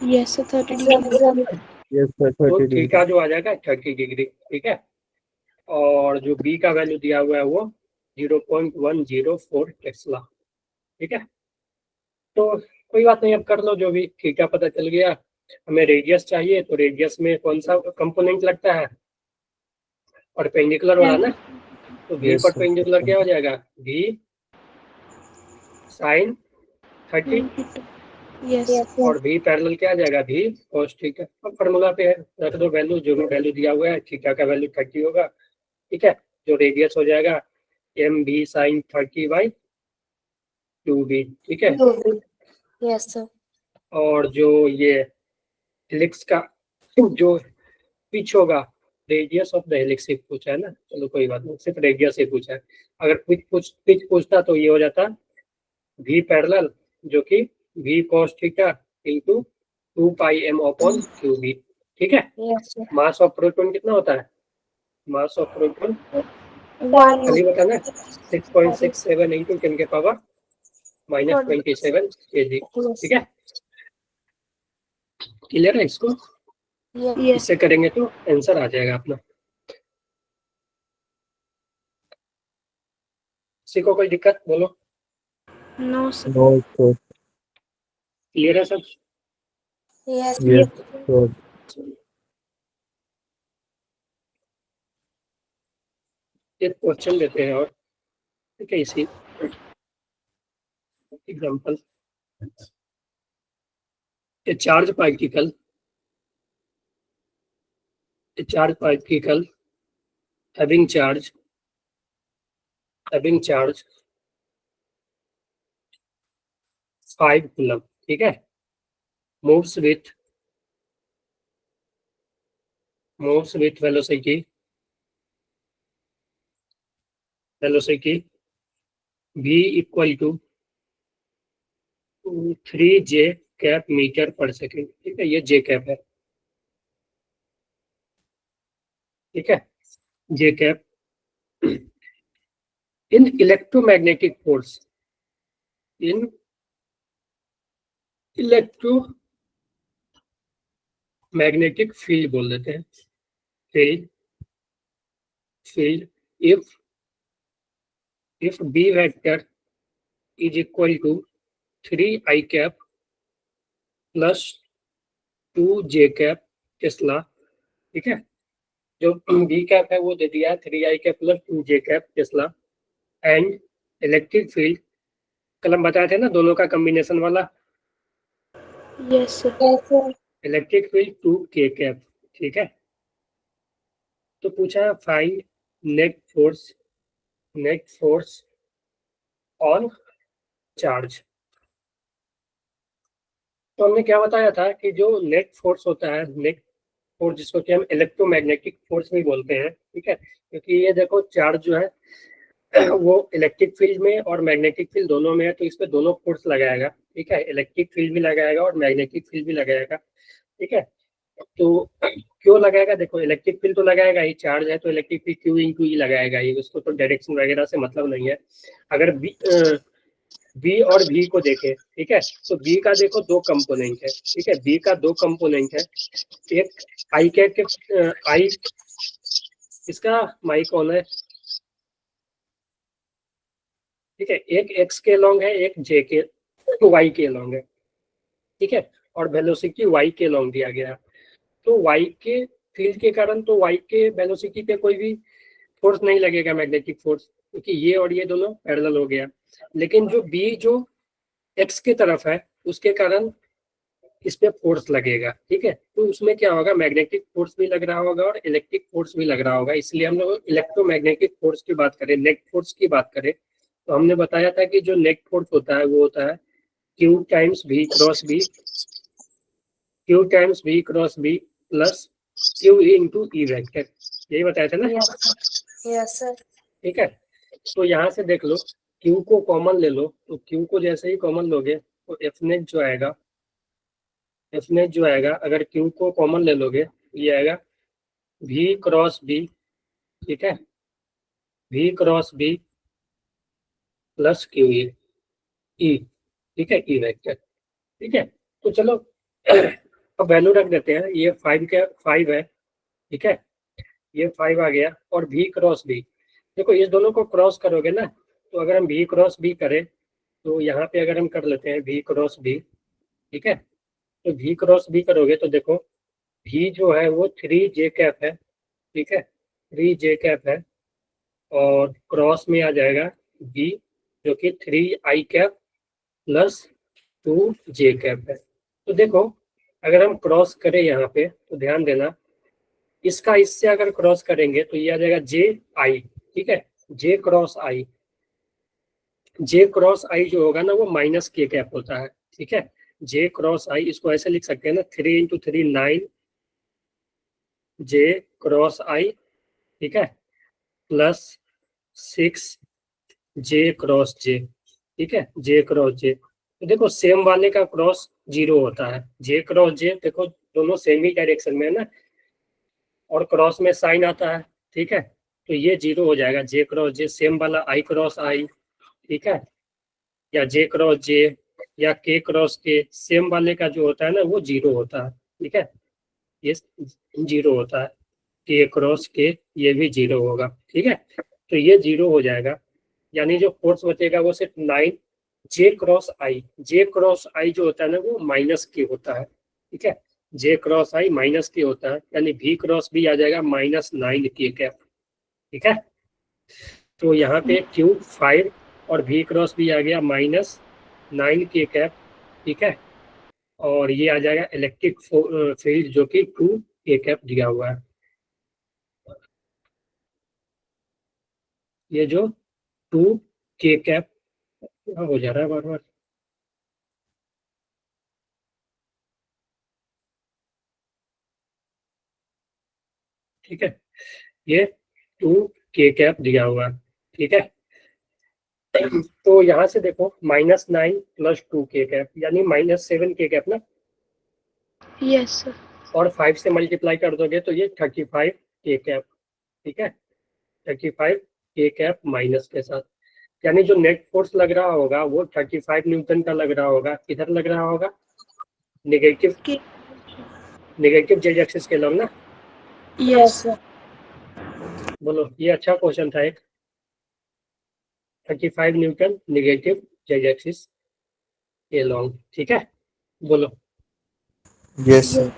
yes sir 30 degree. Yes, sir. तो 30 degree. थीटा जो आ जाएगा 30 डिग्री, ठीक है। और जो बी का वैल्यू दिया हुआ है वो 0.104 टेस्ला, ठीक है। तो कोई बात नहीं, अब कर लो जो भी, थीटा पता चल गया। हमें रेडियस चाहिए, तो रेडियस में कौन सा कंपोनेंट लगता है? परपेंडिकुलर वाला ना, तो भी Yes, sir. परपेंडिकुलर क्या हो जाएगा? भी साइन 30, यस Yes, sir. और भी पैरेलल क्या आ जाएगा? भी cos थीटा। अब फॉर्मूला पे है, रख दो वैल्यू, जो भी वैल्यू दिया हुआ है, थीटा का वैल्यू 30 होगा, ठीक है। जो रेडियस हो जाएगा एम भी साइन 30/2b, ठीक है। Yes, sir. और जो ये हेलिक्स का जो पिच होगा, रेडियस ऑफ द हेलिक्स से पूछा है ना, चलो कोई बात नहीं, सिर्फ रेडियस से पूछा है। अगर पिच पूछता तो ये हो जाता भी पैरेलल, जो कि भी cos थीटा इंटू 2 पाई m अपॉन क्यू बी। ठीक है, Yes, sir. Mass of proton कितना होता है? Mass of proton 1. खाली बताना 6.67 इंटू 10 के पावर -27 kg। Yes. ठीक है, क्लियर है इसको? Yes. यस इससे करेंगे तो आंसर आ जाएगा अपना। किसी को कोई दिक्कत बोलो? No sir No, sir. Clear है सब? Yes. Yes, sir. एक क्वेश्चन देते हैं और ठीक है, इसी example. A charge particle having charge 5 coulomb, ठीक है, moves with velocity v equal to 3 j cap metre पर सेकेंड। ठीक है, ये जे कैप है। ठीक है, j cap in electromagnetic force, in electromagnetic field बोल देते हैं, field if b vector is equal to 3 I cap plus 2 j cap Tesla. ठीक है, जो b कैप है वो दे दिया है 3 I cap plus 2 j cap Tesla and electric field, कल हम बताए थे ना दोनों का कॉम्बिनेशन वाला, yes sir Yes, sir. Electric field 2 k cap. ठीक है, तो पूछा है find net force on charge. तो हमने क्या बताया था कि जो नेट फोर्स होता है, नेट फोर्स जिसको कि हम इलेक्ट्रोमैग्नेटिक फोर्स भी बोलते हैं। ठीक है, क्योंकि ये देखो चार्ज जो है वो इलेक्ट्रिक फील्ड में और मैग्नेटिक फील्ड दोनों में है, तो इस पे दोनों फोर्स लगाएगा। ठीक है, इलेक्ट्रिक फील्ड भी लगाएगा और मैग्नेटिक फील्ड भी लगाएगा। ठीक है, तो क्यों लगाएगा? देखो इलेक्ट्रिक फील्ड तो लगाएगा ही, चार्ज है तो इलेक्ट्रिक फील्ड क्यू इंटू ई लगाएगा ही, उसको तो डायरेक्शन वगैरह से मतलब नहीं है। अगर बी और भी को देखे, ठीक है, तो बी का देखो दो कंपोनेंट है। ठीक है, बी का दो कंपोनेंट है, एक आई के आई, इसका माई कौन है? ठीक है, एक एक्स के लॉन्ग है, एक जे के वाई के लॉन्ग है। ठीक है, और वेलोसिटी वाई के लॉन्ग दिया गया, तो वाई के फील्ड के कारण तो वाई के वेलोसिटी पे कोई भी फोर्स नहीं लगेगा, मैग्नेटिक फोर्स, क्योंकि ये और ये दोनों पैरेलल हो गया। लेकिन जो बी जो एक्स की तरफ है उसके कारण इस पे फोर्स लगेगा। ठीक है, तो उसमें क्या होगा, मैग्नेटिक फोर्स भी लग रहा होगा और इलेक्ट्रिक फोर्स भी लग रहा होगा। इसलिए हम लोग इलेक्ट्रोमैग्नेटिक फोर्स की बात करें, नेट फोर्स की बात करें, तो हमने बताया था कि जो नेट फोर्स होता है वो होता है q times v cross b, plus q into e vector, यही बताया था ना। Yes. Yes, sir. ठीक है, तो यहाँ से देख लो, क्यू को कॉमन ले लो, तो क्यू को जैसे ही कॉमन लोगे तो एफ नेट जो आएगा, अगर क्यू को कॉमन ले लोगे तो ये आएगा v क्रॉस बी। ठीक है, v cross b plus q e, ठीक है, ई वेक्टर। ठीक है, तो चलो अब वैल्यू रख देते हैं, ये 5 है। ठीक है, ये 5 आ गया, और v क्रॉस बी, देखो इस दोनों को क्रॉस करोगे ना, तो अगर हम v क्रॉस बी करें तो यहाँ पे अगर हम कर लेते हैं v क्रॉस बी, ठीक है, तो v क्रॉस बी करोगे तो देखो v जो है वो 3 जे कैप है। ठीक है, 3 जे कैप है, और क्रॉस में आ जाएगा b जो कि 3 आई कैप प्लस 2 जे कैप है। तो देखो अगर हम क्रॉस करें यहाँ पे तो ध्यान देना, इसका इससे अगर क्रॉस करेंगे तो ये आ जाएगा जे आई। ठीक है, जे क्रॉस आई जो होगा ना वो माइनस के कैप होता है। ठीक है, जे क्रॉस आई इसको ऐसे लिख सकते हैं ना, 3 इंटू 3 9 जे क्रॉस आई, ठीक है, प्लस 6 जे क्रॉस जे। ठीक है, जे क्रॉस जे, तो देखो सेम वाले का क्रॉस जीरो होता है। जे क्रॉस जे देखो दोनों सेम ही डायरेक्शन में है ना, और क्रॉस में साइन आता है, ठीक है, तो ये जीरो हो जाएगा। जे क्रॉस जे सेम वाला आई क्रॉस आई, ठीक है, या जे क्रॉस जे या के क्रॉस के सेम वाले का जो होता है ना वो जीरो होता है, ठीक है, ये जीरो होता है। के क्रॉस के ये भी जीरो होगा, ठीक है, तो ये जीरो हो जाएगा। यानी जो फोर्स बचेगा वो सिर्फ 9 जे क्रॉस आई। जे क्रॉस आई जो होता है ना वो माइनस के होता है, ठीक है, जे क्रॉस आई माइनस के होता है, यानी भी क्रॉस भी आ जाएगा -9 के कैप, ठीक है। तो यहाँ पे क्यू 5 और भी क्रॉस भी आ गया -9 के कैप, ठीक है, और ये आ जाएगा इलेक्ट्रिक फील्ड जो कि 2 के कैप दिया हुआ है। ये जो 2 के कैप हो जा रहा है बार बार, ठीक है, ये 2 के कैप दिया हुआ है, ठीक है। तो यहाँ से देखो -9 + 2 के कैप यानी -7 के कैप ना, यस सर। और 5 से मल्टीप्लाई कर दोगे तो ये 35 के कैप, ठीक है, 35 के कैप माइनस के साथ, यानी जो नेट फोर्स लग रहा होगा वो 35 न्यूटन का लग रहा होगा। किधर लग रहा होगा? नेगेटिव जेड एक्सिस के लंब ना। Yes sir. बोलो, ये अच्छा क्वेश्चन था एक। 35 न्यूटन नेगेटिव जेड एक्सिस के लॉन्ग, ठीक है, बोलो Yes, sir.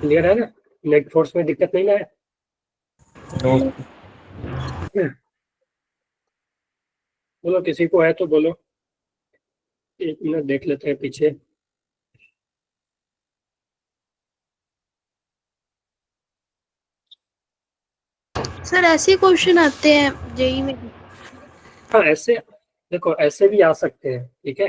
क्लियर है ना? नेट फोर्स में दिक्कत नहीं ना है? No. बोलो, किसी को है तो बोलो। 1 मिनट देख लेते हैं पीछे। सर ऐसे क्वेश्चन आते हैं जेई में? हाँ, ऐसे देखो, ऐसे भी आ सकते हैं, ठीक है,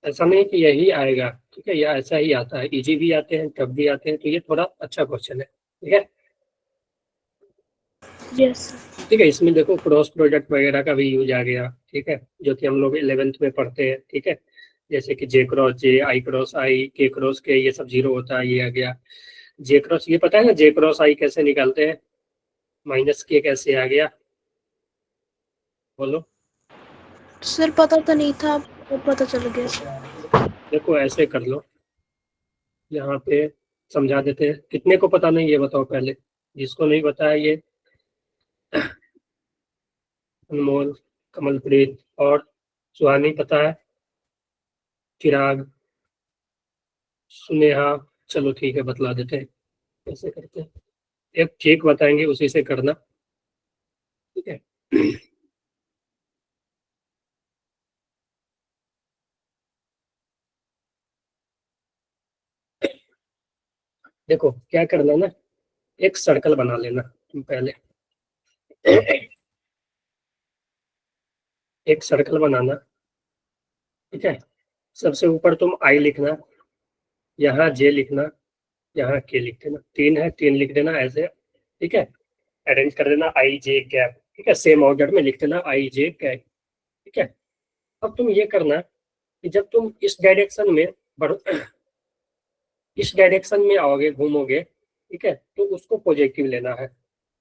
ऐसा नहीं कि यही आएगा, ठीक है, या ऐसा ही आता है, इजी भी आते हैं टफ भी आते हैं, तो ये थोड़ा अच्छा क्वेश्चन है, ठीक है। यस ठीक है, इसमें देखो क्रॉस प्रोडक्ट वगैरह का भी यूज आ गया, ठीक है, जो कि हम लोग 11th में पढ़ते हैं, ठीक है, जैसे कि जे क्रॉस जे, आई क्रॉस आई, के क्रॉस के, ये सब जीरो होता है, ये आ गया। जे क्रॉस, ये पता है ना जे क्रॉस आई कैसे निकालते हैं? -के कैसे आ गया, बोलो। सर, पता तो नहीं था, अब पता चल गया सर। देखो ऐसे कर लो, यहाँ पे समझा देते हैं। कितने को पता नहीं ये बताओ पहले, जिसको नहीं पता है ये? अनमोल, कमलप्रीत और सुहानी पता है, चिराग, सुनेहा, चलो ठीक है बतला देते हैं कैसे करते हैं। एक ठीक बताएंगे उसी से करना, ठीक है। देखो क्या करना ना, एक सर्कल बना लेना तुम पहले। एक सर्कल बनाना, ठीक है, सबसे ऊपर तुम आई लिखना, यहाँ जे लिखना, यहाँ के लिख देना, 3 है 3 लिख देना ऐसे, ठीक है, अरेंज कर देना आई जे गैप, ठीक है, सेम ऑर्डर में लिख देना आई जे गैप, ठीक है। अब तुम ये करना कि जब तुम इस डायरेक्शन में बढ़ इस डायरेक्शन में आओगे, घूमोगे, ठीक है, तो उसको पॉजिटिव लेना है,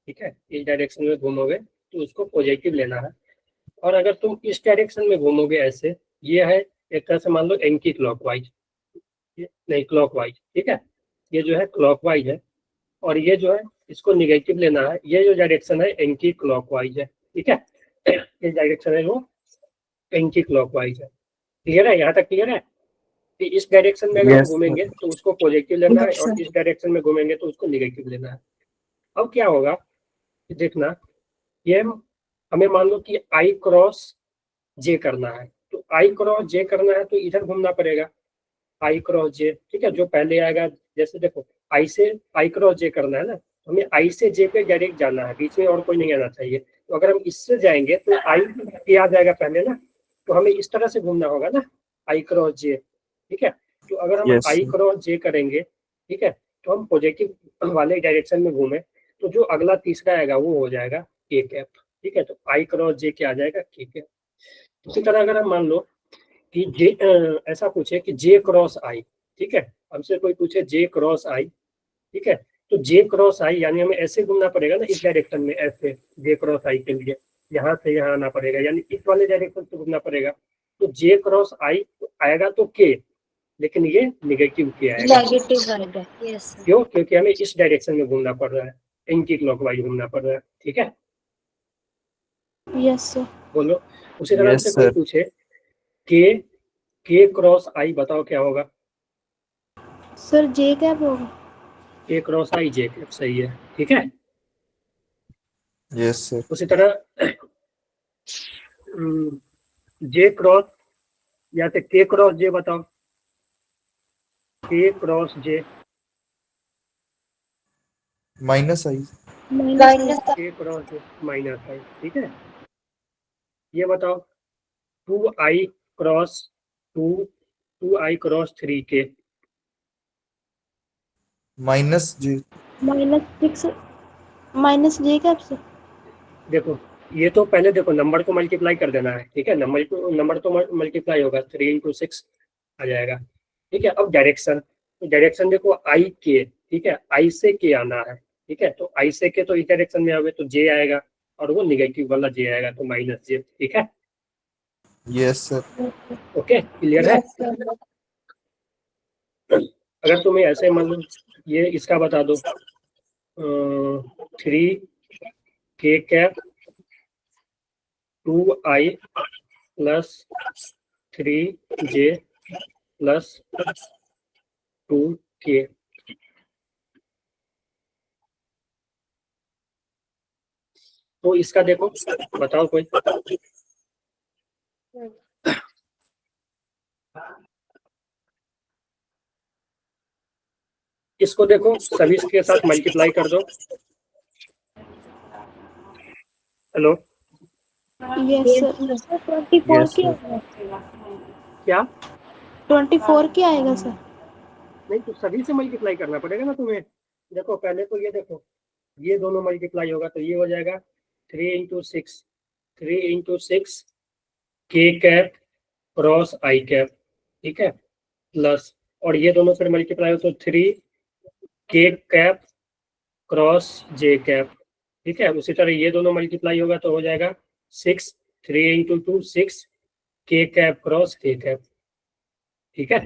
ठीक है, इस डायरेक्शन में घूमोगे तो उसको पॉजिटिव लेना है। और अगर तुम इस डायरेक्शन में घूमोगे ऐसे, ये है एक तरह से मान लो एंटी क्लॉकवाइज, नहीं क्लॉकवाइज, ठीक है, ये जो है क्लॉकवाइज है, और ये जो है इसको निगेटिव लेना है। ये जो डायरेक्शन है एंटी क्लॉकवाइज है, ठीक है, ये डायरेक्शन है वो एंटी क्लॉकवाइज है। क्लियर है? यहाँ तक क्लियर है कि इस डायरेक्शन में अगर हम Yes, घूमेंगे sir. तो उसको पॉजिटिव लेना है, Yes, और sir. इस डायरेक्शन में घूमेंगे तो उसको निगेटिव लेना है। अब क्या होगा कि देखना, ये हमें मान लो कि आई क्रॉस जे करना है, तो आई क्रॉस जे करना है तो इधर घूमना पड़ेगा, आई क्रॉस जे, ठीक है, जो पहले आएगा। जैसे देखो आई से आई क्रॉस जे करना है ना, तो हमें आई से जे पे डायरेक्ट जाना है, बीच में और कोई नहीं आना चाहिए। तो अगर हम इससे जाएंगे तो आई पे आ जाएगा पहले ना, तो हमें इस तरह से घूमना होगा ना, आई क्रॉस जे, ठीक है। तो अगर हम Yes, आई sir. क्रॉस जे करेंगे, ठीक है, तो हम पॉजिटिव वाले डायरेक्शन में घूमे, तो जो अगला तीसरा आएगा वो हो जाएगा के कैप, ठीक है, तो आई क्रॉस जे क्या आ जाएगा के कैप। इसी तरह अगर हम मान लो कि जे ऐसा पूछे कि जे क्रॉस आई, ठीक है, हमसे कोई पूछे जे क्रॉस आई, ठीक है, तो जे क्रॉस आई यानी हमें ऐसे घूमना पड़ेगा ना, इस डायरेक्शन में, ऐसे जे क्रॉस आई के लिए यहाँ से यहाँ आना पड़ेगा, यानी इस वाले डायरेक्शन से घूमना पड़ेगा। तो जे क्रॉस आई आएगा तो के, लेकिन ये निगेटिव के आएगा। नेगेटिव आएगा। Yes sir. क्यों? क्योंकि हमें इस डायरेक्शन में घूमना पड़ रहा है, एंटी क्लॉकवाइज घूमना पड़ रहा है, ठीक है। Yes sir. बोलो। उसी तरह Yes, से कोई sir. पूछे के क्रॉस आई, बताओ क्या होगा? सर जे कैप होगा। के क्रॉस आई जे कैप, सही है, ठीक है। Yes, sir. उसी तरह जे क्रॉस या तो के क्रॉस जे, बताओ के cross J, Minus I. Minus के क्रॉस जे माइनस आई, ठीक है। ये बताओ 2i cross 2i cross 3k, Minus J. -6 -j cap sir. देखो ये तो पहले देखो नंबर को मल्टीप्लाई कर देना है, ठीक है, नंबर तो मल्टीप्लाई होगा, 3 × 6 आ जाएगा, ठीक है। अब डायरेक्शन, तो डायरेक्शन देखो आई के, ठीक है, आई से के आना है, ठीक है, तो आई से के तो इस डायरेक्शन में आओगे तो जे आएगा, और वो निगेटिव वाला जे आएगा, तो -j, ठीक है। Yes, sir. ओके, क्लियर है? Yes sir. अगर तुम्हें ऐसे मान लो ये इसका बता दो 3k cap 2i plus 3j plus 2k, तो इसका देखो, बताओ कोई। इसको देखो सभी के साथ मल्टीप्लाई कर दो। Hello, yes sir. Sir 24 Yes, की sir. आएगा। क्या? 24 की आएगा सर। नहीं, तो सभी से मल्टीप्लाई करना पड़ेगा ना तुम्हें। देखो पहले तो ये देखो, ये दोनों मल्टीप्लाई होगा तो ये हो जाएगा 3 × 6, 3 × 6 के कैप क्रॉस आई कैप, ठीक है, प्लस, और ये दोनों फिर मल्टीप्लाई हो तो 3 के कैप क्रॉस जे कैप, ठीक है। उसी तरह ये दोनों मल्टीप्लाई होगा तो हो जाएगा 6, 3 × 2 6 के कैप क्रॉस के कैप, ठीक है।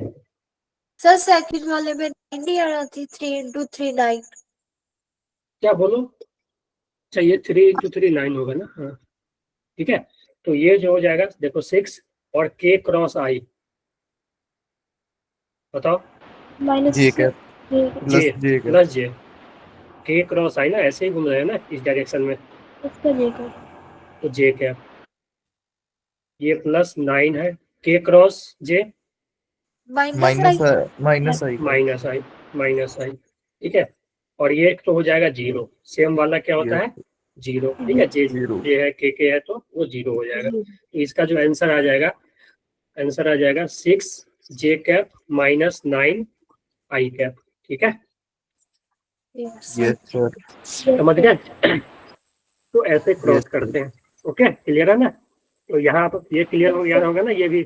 सर सेकंड वाले में 90 आ रहा थी, 3 × 3 9। क्या बोलो? चाहिए 3 × 3 9 होगा ना, हाँ, ठीक है। तो ये जो हो जाएगा देखो 6 और के क्रॉस आई, बताओ। J cap -j plus जे J cap. प्लस जे, के क्रॉस आई ना, ऐसे ही घूम रहे हैं ना इस डायरेक्शन में, इसका जे कैप। तो जे कैप, ये +9 है, K cross J minus I. Minus I cap. Minus I, ठीक है। और ये तो हो जाएगा 0, सेम वाला क्या होता Yes, है 0, ठीक है। जे zero. जे है के है तो वो 0 हो जाएगा। तो इसका जो आंसर आ जाएगा, आंसर आ जाएगा 6 जे कैप -9 आई कैप, ठीक है, यस Yes, sir. समझ गए? तो ऐसे क्रॉस Yes, sir. करते हैं। ओके, क्लियर है ना? तो यहाँ पर ये क्लियर हो गया होगा ना, ये भी।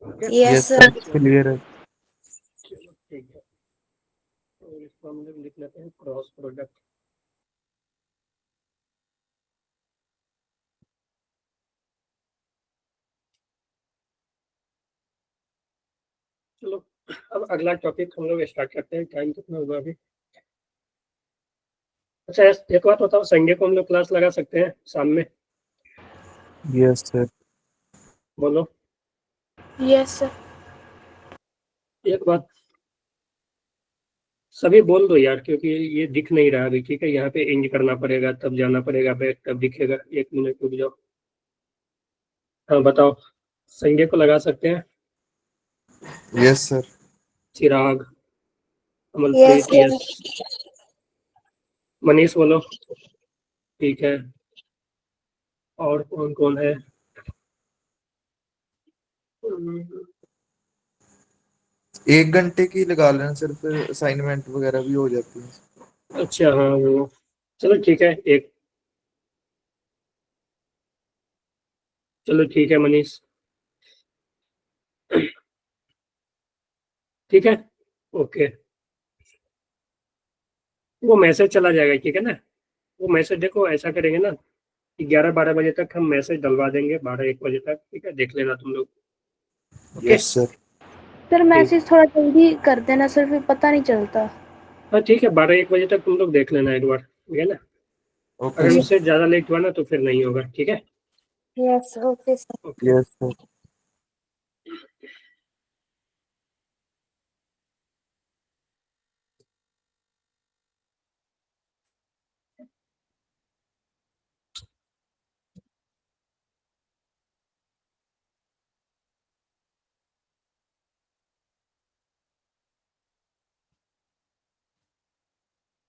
Yes, yes sir. Sir. Clear है. चलो ठीक है, तो इसको हम लोग लिख लेते हैं क्रॉस प्रोडक्ट। चलो अब अगला टॉपिक हम लोग स्टार्ट करते हैं। टाइम कितना हुआ अभी? अच्छा एक बात बताओ, संडे को हम लोग क्लास लगा सकते हैं शाम में? Yes, sir. बोलो यस सर। एक बात, सभी बोल दो यार, क्योंकि ये दिख नहीं रहा अभी, ठीक है। यहाँ पे एंड करना पड़ेगा, तब जाना पड़ेगा बैक, तब दिखेगा। 1 मिनट रुक जाओ। हाँ बताओ, संडे को लगा सकते हैं? Yes, sir. चिराग, यस अमलप्रीत, यस, मनीष बोलो, ठीक है। और कौन कौन है? हम्म, 1 घंटे की लगा लेना सर, फिर असाइनमेंट वगैरह भी हो जाती है. अच्छा हाँ वो, चलो ठीक है एक, चलो ठीक है मनीष, ठीक है, ओके। वो मैसेज चला जाएगा, ठीक है ना। वो मैसेज देखो ऐसा करेंगे ना कि 11-12 बजे तक हम मैसेज डलवा देंगे, 12-1 बजे तक, ठीक है, देख लेना तुम लोग। Okay, yes sir. Sir message थोड़ा जल्दी कर देना सर, फिर पता नहीं चलता। हाँ ठीक है, 12-1 बजे तक तुम लोग देख लेना एक बार, ठीक है ना। ओके अगर सर। उससे ज्यादा लेट हुआ ना तो फिर नहीं होगा, ठीक है। Yes okay sir. Okay, yes sir.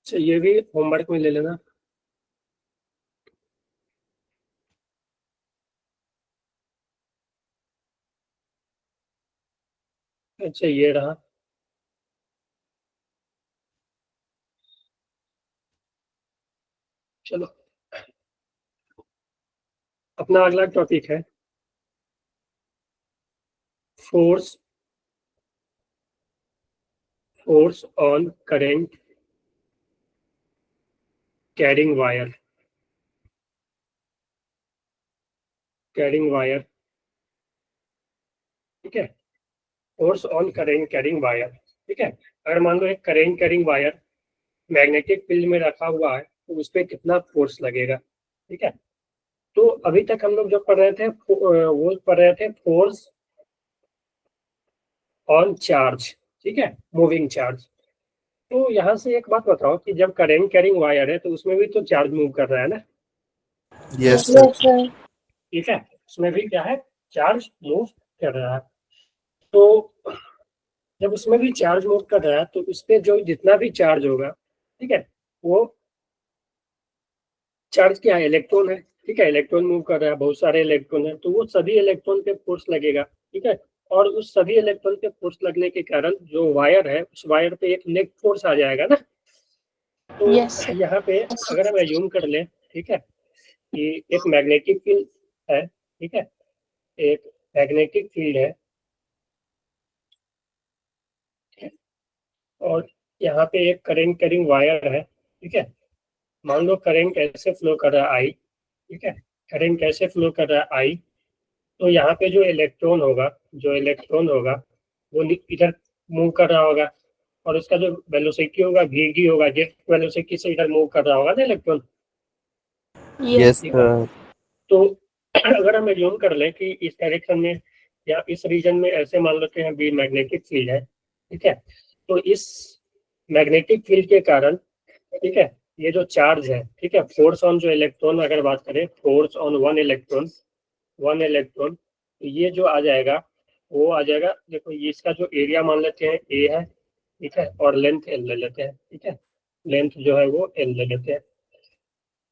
अच्छा ये भी होमवर्क में ले लेना। अच्छा ये रहा, चलो अपना अगला टॉपिक है force force on current carrying wire. Carrying wire, ठीक है, force on current carrying wire, ठीक है। अगर मान लो एक current carrying wire magnetic field में रखा हुआ है तो उस पर कितना फोर्स लगेगा, ठीक है। तो अभी तक हम लोग जो पढ़ रहे थे वो पढ़ रहे थे फोर्स ऑन चार्ज, ठीक है, मूविंग चार्ज। तो यहाँ से एक बात बताओ कि जब करेंट कैरिंग वायर है तो उसमें भी तो चार्ज मूव कर रहा है ना, यस सर। Yes sir. ठीक है, उसमें भी क्या है, चार्ज मूव कर रहा है। तो जब उसमें भी चार्ज मूव कर रहा है तो उस पर जो जितना भी चार्ज होगा, ठीक है, वो चार्ज क्या है, इलेक्ट्रॉन है, ठीक है, इलेक्ट्रॉन मूव कर रहा है, बहुत सारे इलेक्ट्रॉन है, तो वो सभी इलेक्ट्रॉन पे फोर्स लगेगा, ठीक है। और उस सभी इलेक्ट्रॉन पे फोर्स लगने के कारण जो वायर है उस वायर पे एक नेट फोर्स आ जाएगा ना। तो यस सर। यहाँ पे अगर हम एज्यूम कर लें, ठीक है, कि एक मैग्नेटिक फील्ड है, ठीक है, एक मैग्नेटिक फील्ड है, और यहाँ पे एक करंट कैरिंग वायर है, ठीक है। मान लो करंट ऐसे फ्लो कर रहा है आई, ठीक है, करंट कैसे फ्लो कर रहा है आई, तो यहाँ पे जो इलेक्ट्रॉन होगा वो इधर मूव कर रहा होगा, और उसका जो वेलोसिटी होगा वी होगा, जिस वेलोसिटी से इधर मूव कर रहा होगा ना इलेक्ट्रॉन, यस यस। ठीक है। सर। तो अगर हम एज्यूम कर लें कि इस डायरेक्शन में या इस रीजन में ऐसे मान लेते हैं बी मैग्नेटिक फील्ड है, ठीक है, तो इस मैग्नेटिक फील्ड के कारण, ठीक है, ये जो चार्ज है, ठीक है, फोर्स ऑन जो इलेक्ट्रॉन, अगर बात करें फोर्स ऑन वन इलेक्ट्रॉन, तो ये जो आ जाएगा वो आ जाएगा, देखो ये इसका जो एरिया मान लेते हैं ए है, ठीक है, और लेंथ एल ले लेते हैं, ठीक है, लेंथ जो है वो एल ले लेते हैं,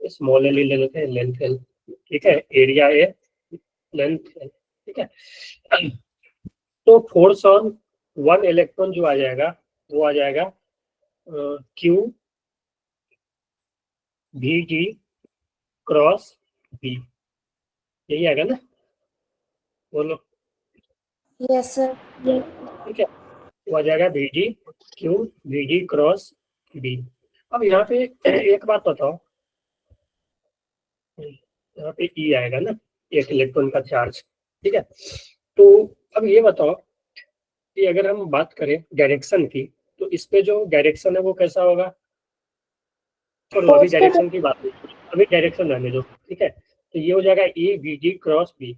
स्मॉल एल ले लेते हैं, लेंथ एल, ठीक है, एरिया ए, लेंथ एल, ठीक है। तो फोर्स ऑन वन इलेक्ट्रॉन जो आ जाएगा वो आ जाएगा q v g cross b, यही आएगा ना, बोलो, यस सर। ठीक है, वो आ जाएगा v g q v g cross b. अब यहाँ पे एक बात बताओ, यहाँ पे ई आएगा ना, एक इलेक्ट्रॉन का चार्ज, ठीक है। तो अब ये बताओ कि अगर हम बात करें डायरेक्शन की, तो इस पे जो डायरेक्शन है वो कैसा होगा, चलो अभी फोर्स के डायरेक्शन की बात नहीं, अभी डायरेक्शन रहने दो, ठीक है। तो ये हो जाएगा e v g cross b.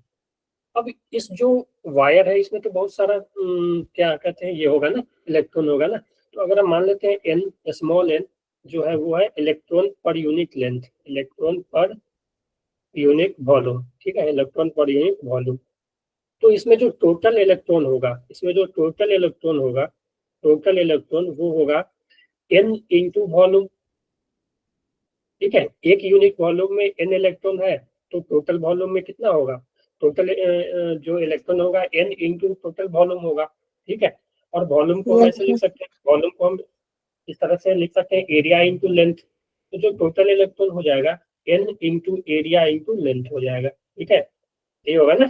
अब इस जो वायर है इसमें तो बहुत सारा क्या कहते हैं, ये होगा ना, इलेक्ट्रॉन होगा ना। तो अगर हम मान लेते हैं एन, स्मॉल एन जो है वो है electron per unit length, electron per unit volume, ठीक है, इलेक्ट्रॉन पर यूनिट वॉल्यूम। तो इसमें जो टोटल इलेक्ट्रॉन होगा, टोटल इलेक्ट्रॉन वो होगा एन इंटू वॉल्यूम, ठीक है। एक यूनिट वॉल्यूम में एन इलेक्ट्रॉन है तो टोटल वॉल्यूम में कितना होगा, टोटल जो इलेक्ट्रॉन होगा एन इंटू टोटल वॉल्यूम होगा, ठीक है। और वॉल्यूम को हम यस ऐसे लिख सकते हैं, वॉल्यूम को हम इस तरह से लिख सकते हैं, एरिया इंटू लेंथ। तो जो टोटल इलेक्ट्रॉन हो जाएगा n into area into length हो जाएगा, ठीक है, ये होगा ना।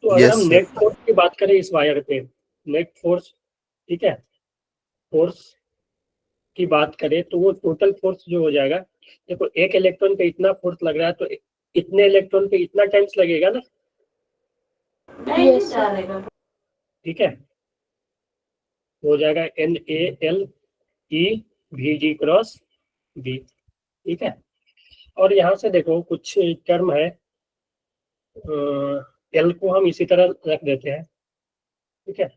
तो अगर हम यस सर। नेट फोर्स की बात करें इस वायर पे, नेट फोर्स, ठीक है, फोर्स की बात करें तो वो टोटल फोर्स जो हो जाएगा, देखो एक इलेक्ट्रॉन पे इतना फोर्स लग रहा है तो इतने इलेक्ट्रॉन पे इतना टाइम्स लगेगा ना, यस सर। ठीक है, हो जाएगा NaLe_VG ठीक है। और यहाँ से देखो कुछ टर्म है, एल को हम इसी तरह रख देते हैं, ठीक है,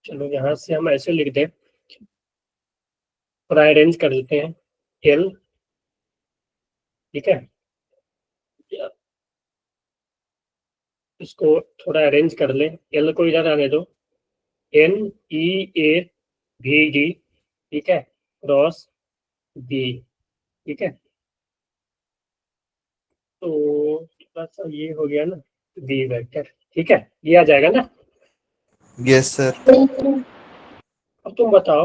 चलो यहाँ से हम ऐसे लिख दें, थोड़ा अरेंज कर देते हैं एल, ठीक है, इसको थोड़ा अरेंज कर ले, एल को इधर आने दो, NeAVG, ठीक है, क्रॉस बी, ठीक है, तो थोड़ा सा ये हो गया ना बी वेक्टर, ठीक है, ये आ जाएगा ना। Yes sir. अब तुम बताओ,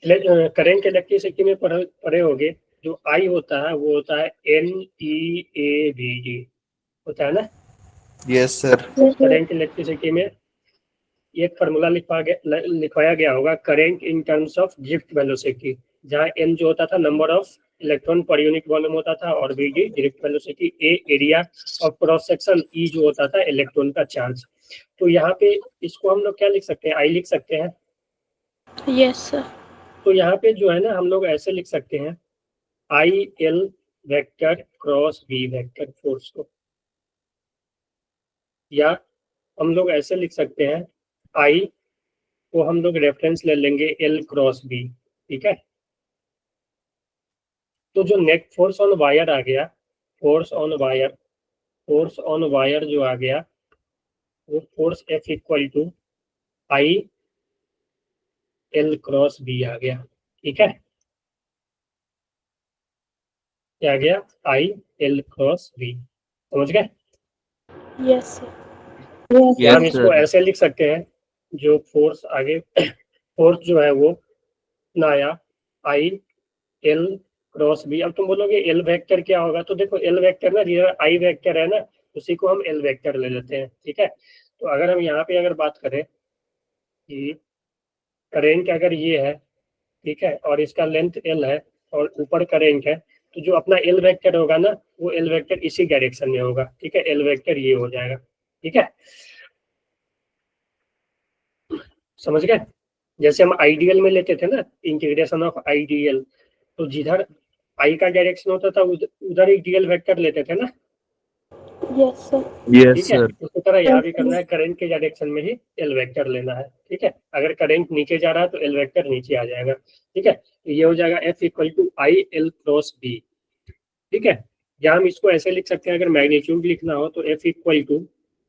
करेंट इलेक्ट्रिसिटी में पढ़े होगे, जो आई होता है वो होता है NeAVG होता है ना। Yes sir. करेंट इलेक्ट्रिसिटी में एक फार्मूला लिखवाया गया होगा, current in terms of drift velocity, जहाँ n जो होता था number of electron per unit volume होता था, और Vg drift velocity, A area of cross section, E जो होता था इलेक्ट्रॉन का चार्ज। तो यहाँ पे इसको हम लोग क्या लिख सकते हैं, I लिख सकते हैं। Yes sir. तो यहाँ पे जो है ना हम लोग ऐसे लिख सकते हैं, IL vector cross V vector force को, या हम लोग ऐसे लिख सकते हैं, I को हम लोग रेफरेंस ले लेंगे L क्रॉस B, ठीक है। तो जो नेट फोर्स ऑन वायर आ गया, फोर्स ऑन वायर जो आ गया, वो force F equal to IL cross B आ गया, ठीक है, क्या आ गया, IL क्रॉस B, समझ गए। Yes sir. या हम यस इसको सर। ऐसे लिख सकते हैं, जो फोर्स आगे फोर्स जो है वो ना आया IL क्रॉस B। अब तुम बोलोगे एल वेक्टर क्या होगा, तो देखो एल वेक्टर ना, जिधर आई वेक्टर है ना उसी को हम एल वेक्टर ले लेते हैं, ठीक है। तो अगर हम यहाँ पे अगर बात करें कि करेंट अगर ये है, ठीक है, और इसका लेंथ L है और ऊपर करेंट है, तो जो अपना एल वेक्टर होगा ना वो एल वेक्टर इसी डायरेक्शन में होगा, ठीक है, एल वेक्टर ये हो जाएगा, ठीक है, समझ गए। जैसे हम आइडियल में लेते थे ना, इंटीग्रेशन ऑफ आइडियल, तो जिधर आई का डायरेक्शन होता था उधर ही डीएल वेक्टर लेते थे ना, यस सर। यस ठीक है। सर। उसी तरह यहाँ भी करना है, करंट के डायरेक्शन में ही एल वेक्टर लेना है, ठीक है। अगर करंट नीचे जा रहा है तो एल वेक्टर नीचे आ जाएगा, ठीक है। तो ये हो जाएगा F equal to IL cross B, ठीक है। या हम इसको ऐसे लिख सकते हैं, अगर मैग्नीट्यूड लिखना हो तो F equal to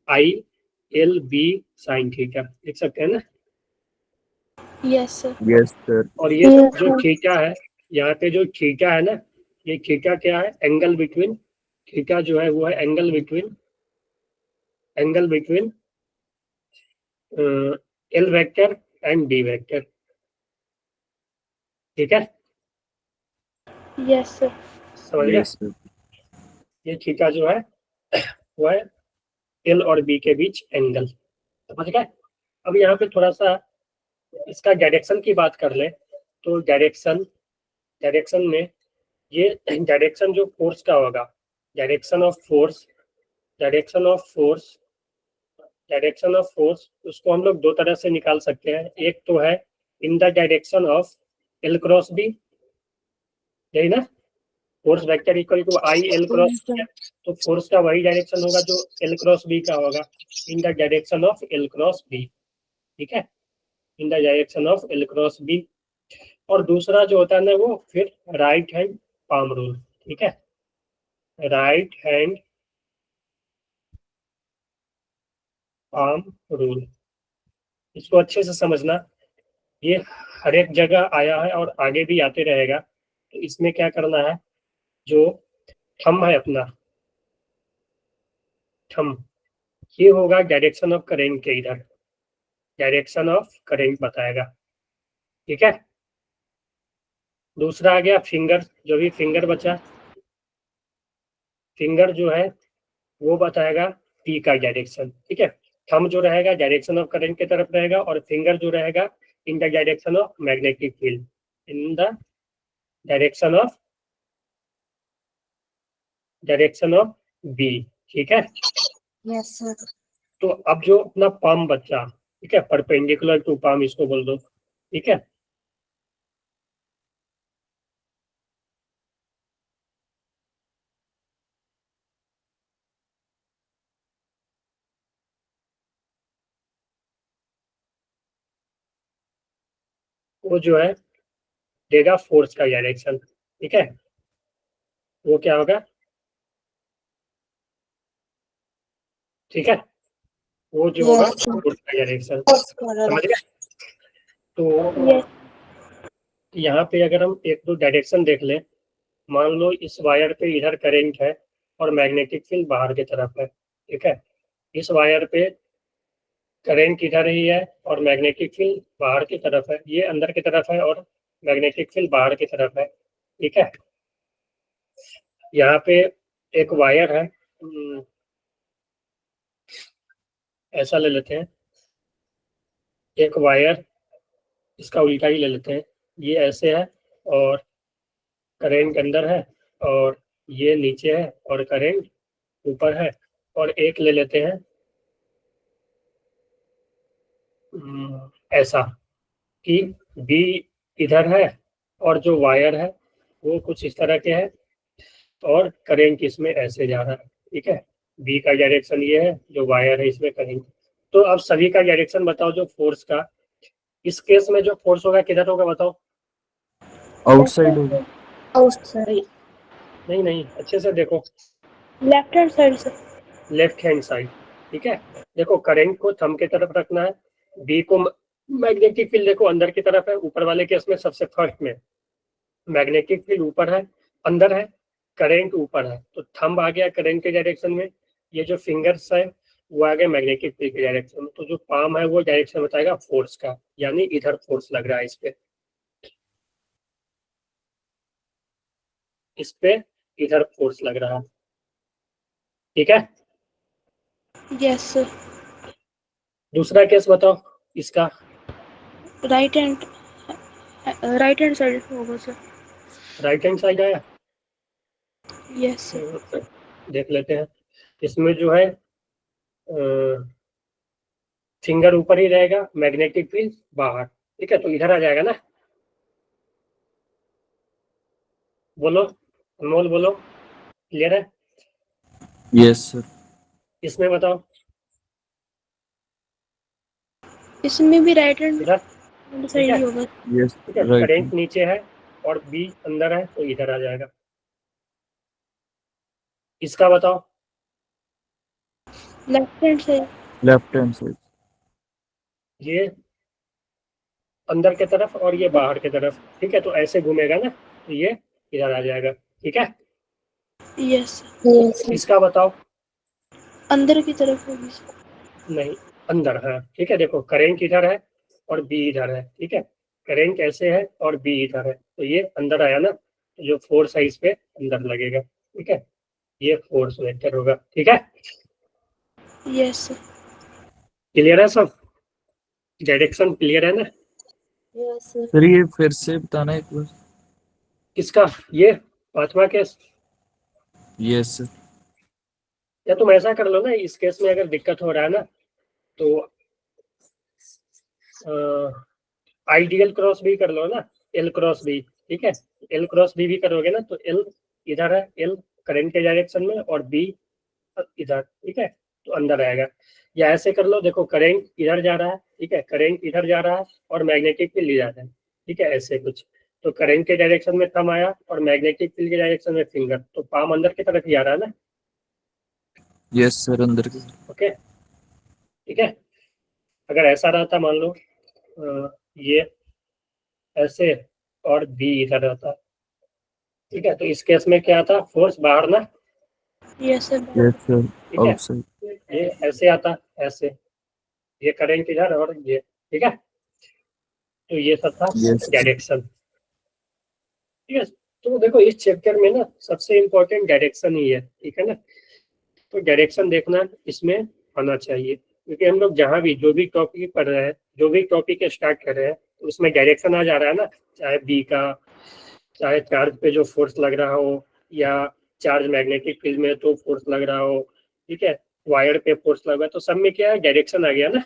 ILB sine theta लिख सकते हैं ना। Yes sir. Yes sir. और ये जो थीटा है, यहाँ पे जो थीटा है ना, ये थीटा क्या है, एंगल बिटवीन, थीटा जो है वो है angle between L vector and D vector, ठीक है, यस सर। समझ गए। Yes sir. ये थीटा जो है वो है एल और बी के बीच एंगल, समझ गए। अब यहाँ पे थोड़ा सा इसका डायरेक्शन की बात कर ले, तो डायरेक्शन में ये डायरेक्शन जो फोर्स का होगा, डायरेक्शन ऑफ फोर्स उसको हम लोग दो तरह से निकाल सकते हैं। एक तो है in the direction of l cross b, यही ना, force vector equal to i l cross, तो फोर्स का वही डायरेक्शन होगा जो एल क्रॉस बी का होगा, in the direction of l cross b, ठीक है, in the direction of l cross b. और दूसरा जो होता है ना वो फिर राइट हैंड पाम रूल, ठीक है, राइट हैंड पाम रूल, इसको अच्छे से समझना, ये हर एक जगह आया है और आगे भी आते रहेगा। तो इसमें क्या करना है, जो थंब है अपना थंब, ये होगा डायरेक्शन ऑफ करेंट के इधर, डायरेक्शन ऑफ करेंट बताएगा, ठीक है। दूसरा आ गया फिंगर, जो भी फिंगर बचा, फिंगर जो है वो बताएगा पी का डायरेक्शन, ठीक है। थंब जो रहेगा डायरेक्शन ऑफ करंट की तरफ रहेगा, और फिंगर जो रहेगा in the direction of magnetic field, in the direction of b. ठीक है, यस सर। तो अब जो अपना पाम बचा, ठीक है, परपेंडिकुलर टू पाम इसको बोल दो। ठीक है, वो जो है देगा फोर्स का डायरेक्शन। ठीक है, वो क्या होगा, ठीक है, वो जो होगा Yes. फोर्स का डायरेक्शन। Yes, समझ correct. गए? तो Yes. यहाँ पे अगर हम एक दो डायरेक्शन देख लें, मान लो इस वायर पे इधर करंट है और मैग्नेटिक फील्ड बाहर की तरफ है। ठीक है, इस वायर पे करंट इधर ही है और मैग्नेटिक फील्ड बाहर की तरफ है, ये अंदर की तरफ है और मैग्नेटिक फील्ड बाहर की तरफ है। ठीक है, यहाँ पे एक वायर है, ऐसा ले लेते हैं, एक वायर, इसका उल्टा ही ले लेते हैं, ये ऐसे है और करंट अंदर है, और ये नीचे है और करंट ऊपर है। और एक ले लेते हैं ऐसा कि बी इधर है और जो वायर है वो कुछ इस तरह के है और करंट इसमें ऐसे जा रहा है। ठीक है, बी का डायरेक्शन ये है, जो वायर है इसमें करंट। तो अब सभी का डायरेक्शन बताओ जो फोर्स का। इस केस में जो फोर्स होगा किधर होगा बताओ? आउटसाइड होगा। Outside. नहीं नहीं नहीं, अच्छे से देखो, लेफ्ट हैंड साइड से। Left hand side. ठीक है, देखो करंट को थंब की तरफ रखना है, बी को मैग्नेटिक फील्ड देखो अंदर की तरफ है, ऊपर वाले केस में सबसे फर्स्ट में मैग्नेटिक फील्ड ऊपर है, अंदर है, करंट ऊपर है, तो थंब आ गया करंट के डायरेक्शन में, ये जो फिंगर्स है वो आ गए मैग्नेटिक फील्ड के डायरेक्शन में। तो जो पाम है वो डायरेक्शन बताएगा फोर्स का, यानी इधर फोर्स लग रहा है इस पे इधर फोर्स लग रहा है। ठीक है, यस सर। दूसरा केस बताओ इसका। राइट हैंड साइड होगा सर। राइट हैंड साइड आया, यस सर। देख लेते हैं। इसमें जो है फिंगर ऊपर ही रहेगा, मैग्नेटिक फील्ड बाहर। ठीक है, तो इधर आ जाएगा ना, बोलो अनमोल, बोलो, क्लियर है? Yes sir. इसमें बताओ, इसमें भी राइट हैंड इधर, ठीक साइड है, ही होगा। यस ठीक है, राइट। करंट नीचे है और बी अंदर है तो इधर आ जाएगा। इसका बताओ, left hand side. Left hand side. ये अंदर की तरफ और ये बाहर की तरफ। ठीक है, तो ऐसे घूमेगा ना, तो ये इधर आ जाएगा। ठीक है, यस Yes. इसका बताओ। अंदर की तरफ होगी सर। नहीं, अंदर है। ठीक है, देखो करंट इधर है और बी इधर है। ठीक है, करंट ऐसे है और बी इधर है, तो ये अंदर आया ना, तो जो फोर्स है इस पे अंदर लगेगा। ठीक है, ये फोर्स वेक्टर होगा। ठीक है, यस सर। क्लियर है सब? डायरेक्शन क्लियर है ना? Yes, sir. सर ये फिर से बताना एक बार। किसका? ये पांचवा केस। Yes sir. या तुम ऐसा कर लो ना, इस केस में अगर दिक्कत हो रहा है ना, तो आइडियल क्रॉस भी कर लो ना, एल क्रॉस बी। ठीक है, एल क्रॉस बी भी करोगे ना, तो एल इधर है, एल करंट के डायरेक्शन में और बी इधर। ठीक है, तो अंदर आएगा। या ऐसे कर लो, देखो करंट इधर जा रहा है, ठीक है, करंट इधर जा रहा है और मैग्नेटिक फील्ड इधर है। ठीक है, ऐसे कुछ, तो करंट के डायरेक्शन में थंब आया और मैग्नेटिक फील्ड के डायरेक्शन में फिंगर, तो पाम अंदर की तरफ ही आ रहा है ना। यस सर अंदर की। ओके, ठीक है, अगर ऐसा रहता, मान लो ये ऐसे और बी इधर रहता, ठीक है, तो इस केस में क्या आता, फोर्स बाहर ना। Yes sir. यस सर ठीक है, आउटसाइड। ये ऐसे आता, ऐसे, ये करंट इधर और ये। ठीक है, तो ये सब था यस डायरेक्शन। ठीक है, तो देखो इस चैप्टर में ना सबसे इम्पोर्टेंट डायरेक्शन ही है। ठीक है ना, तो डायरेक्शन देखना इसमें आना चाहिए। क्योंकि हम लोग जहाँ भी जो भी टॉपिक पढ़ रहे हैं, जो भी टॉपिक स्टार्ट कर रहे हैं, तो उसमें डायरेक्शन आ जा रहा है ना, चाहे बी का, चाहे चार्ज पे जो फोर्स लग रहा हो, या चार्ज मैग्नेटिक फील्ड में तो फोर्स लग रहा हो, ठीक है, वायर पे फोर्स लगा, तो सब में क्या है, डायरेक्शन आ गया ना।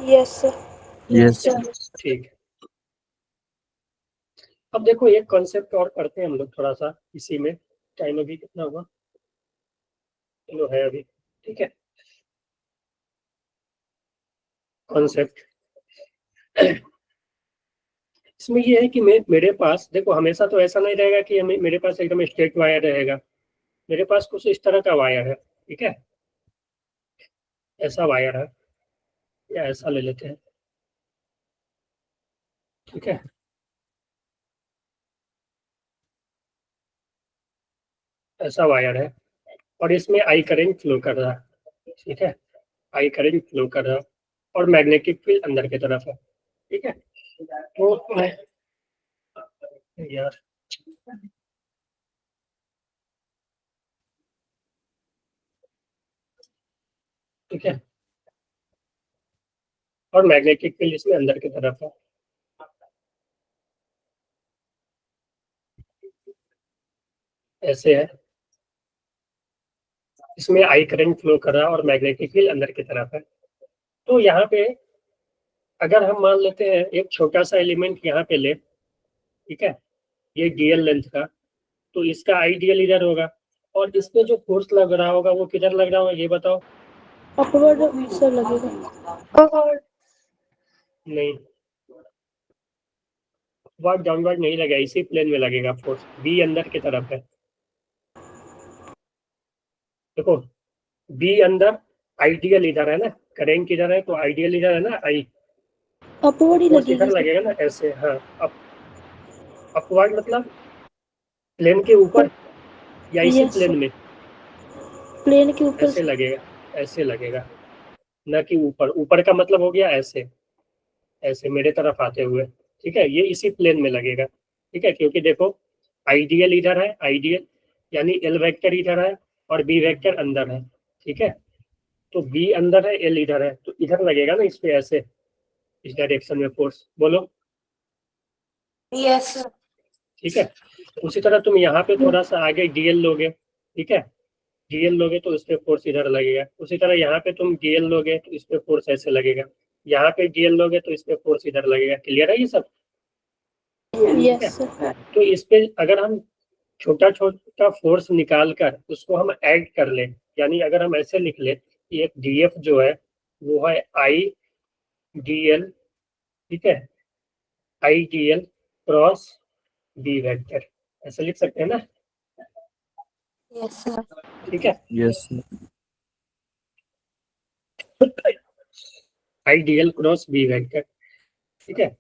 Yes sir. यस ठीक है, अब देखो एक कॉन्सेप्ट और करते हैं हम लोग थोड़ा सा इसी में। टाइम अभी कितना हुआ, चलो है अभी, ठीक है। कॉन्सेप्ट इसमें ये है कि मेरे पास देखो, हमेशा तो ऐसा नहीं रहेगा कि मेरे पास एकदम स्ट्रेट वायर रहेगा। मेरे पास कुछ इस तरह का वायर है, ठीक है, ऐसा वायर है, या ऐसा ले लेते हैं, ठीक है। ऐसा वायर है और इसमें आई करंट फ्लो कर रहा है, ठीक है, आई करंट फ्लो कर रहा है, और मैग्नेटिक फील्ड अंदर की तरफ है, ठीक है। तो यार ठीक है, और मैग्नेटिक फील्ड इसमें अंदर की तरफ है, ऐसे है। इसमें आई करंट फ्लो कर रहा है और मैग्नेटिक फील्ड अंदर की तरफ है। तो यहाँ पे अगर हम मान लेते हैं एक छोटा सा एलिमेंट यहाँ पे ले, ठीक है, ये डीएल लेंथ का, तो इसका आई डीएल इधर होगा, और इसमें जो फोर्स लग रहा होगा वो किधर लग रहा होगा, ये बताओ। अपवर्ड सर लगेगा। नहीं, अपवर्ड डाउनवर्ड नहीं लगेगा, इसी प्लेन में लगेगा फोर्स, बी अंदर की तरफ है। देखो, बी अंदर, आइडियल इधर है ना, करेंट इधर है, तो आइडियल इधर है ना, आई अपवर्ड ही फोर्स इधर लगेगी लगेगा ना, ऐसे। हाँ, अपवर्ड मतलब प्लेन के ऊपर या इसी Yes, प्लेन में, प्लेन के ऊपर ऐसे लगेगा, ऐसे लगेगा, ना कि ऊपर। ऊपर का मतलब हो गया ऐसे, ऐसे मेरे तरफ आते हुए, ठीक है, ये इसी प्लेन में लगेगा, ठीक है। क्योंकि देखो, आइडियल इधर है, आइडियल यानी एल वेक्टर इधर है और बी वेक्टर अंदर है, ठीक है। तो बी अंदर है, एल इधर है, तो इधर लगेगा ना इस पे, ऐसे, इस डायरेक्शन में फोर्स, बोलो। यस ठीक है, उसी तरह तुम यहाँ पे थोड़ा सा आगे डीएल लोगे, ठीक है, डीएल लोगे तो इस पे फोर्स इधर लगेगा। उसी तरह यहाँ पे तुम डीएल लोगे तो इस पे फोर्स ऐसे लगेगा, यहाँ पे डीएल लोगे तो इस पे फोर्स इधर लगेगा। क्लियर है ये सब? Yes sir. तो इस पे अगर हम छोटा छोटा फोर्स निकाल कर उसको हम ऐड कर ले, यानी अगर हम ऐसे लिख ले कि एक डीएफ जो है वो है आई डीएल, ठीक है, i d l cross b vector, ऐसे लिख सकते हैं ना, यस ठीक है। Yes i d l cross b vector, ठीक है।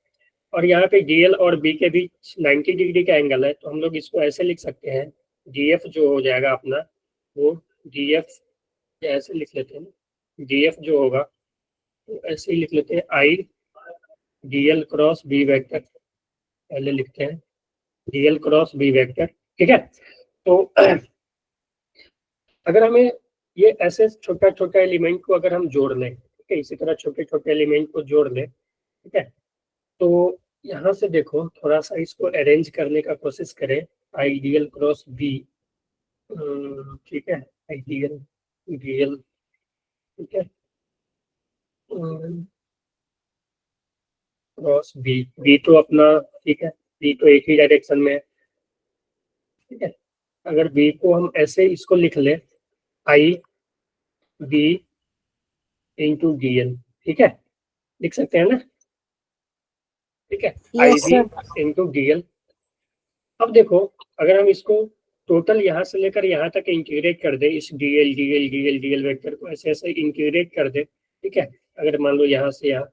और यहाँ पे डीएल और बी के बीच 90 डिग्री का एंगल है, तो हम लोग इसको ऐसे लिख सकते हैं, डीएफ जो हो जाएगा अपना, वो डीएफ ऐसे लिख लेते हैं, डीएफ जो होगा तो ऐसे ही लिख लेते हैं, आई डीएल क्रॉस बी वेक्टर, पहले लिखते हैं डीएल क्रॉस बी वेक्टर, ठीक है। तो अगर हमें ये ऐसे छोटा छोटा एलिमेंट को अगर हम जोड़ लें, ठीक है, इसी तरह छोटे छोटे एलिमेंट को जोड़ लें, ठीक है, तो यहाँ से देखो थोड़ा सा इसको अरेंज करने का कोशिश करें, आइडियल क्रॉस बी, ठीक है, आइडियल डीएल, ठीक है, क्रॉस बी, बी तो अपना, ठीक है, बी तो एक ही डायरेक्शन में है, ठीक है। अगर बी को हम ऐसे इसको लिख ले, I B into D L, ठीक है, लिख सकते हैं ना, ठीक है, I yes B into D L. अब देखो, अगर हम इसको टोटल यहाँ से लेकर यहाँ तक इंटीग्रेट कर दे, इस D L D L D L D L vector को ऐसे ऐसे इंटीग्रेट कर दे, ठीक है, अगर मान लो यहाँ से यहाँ,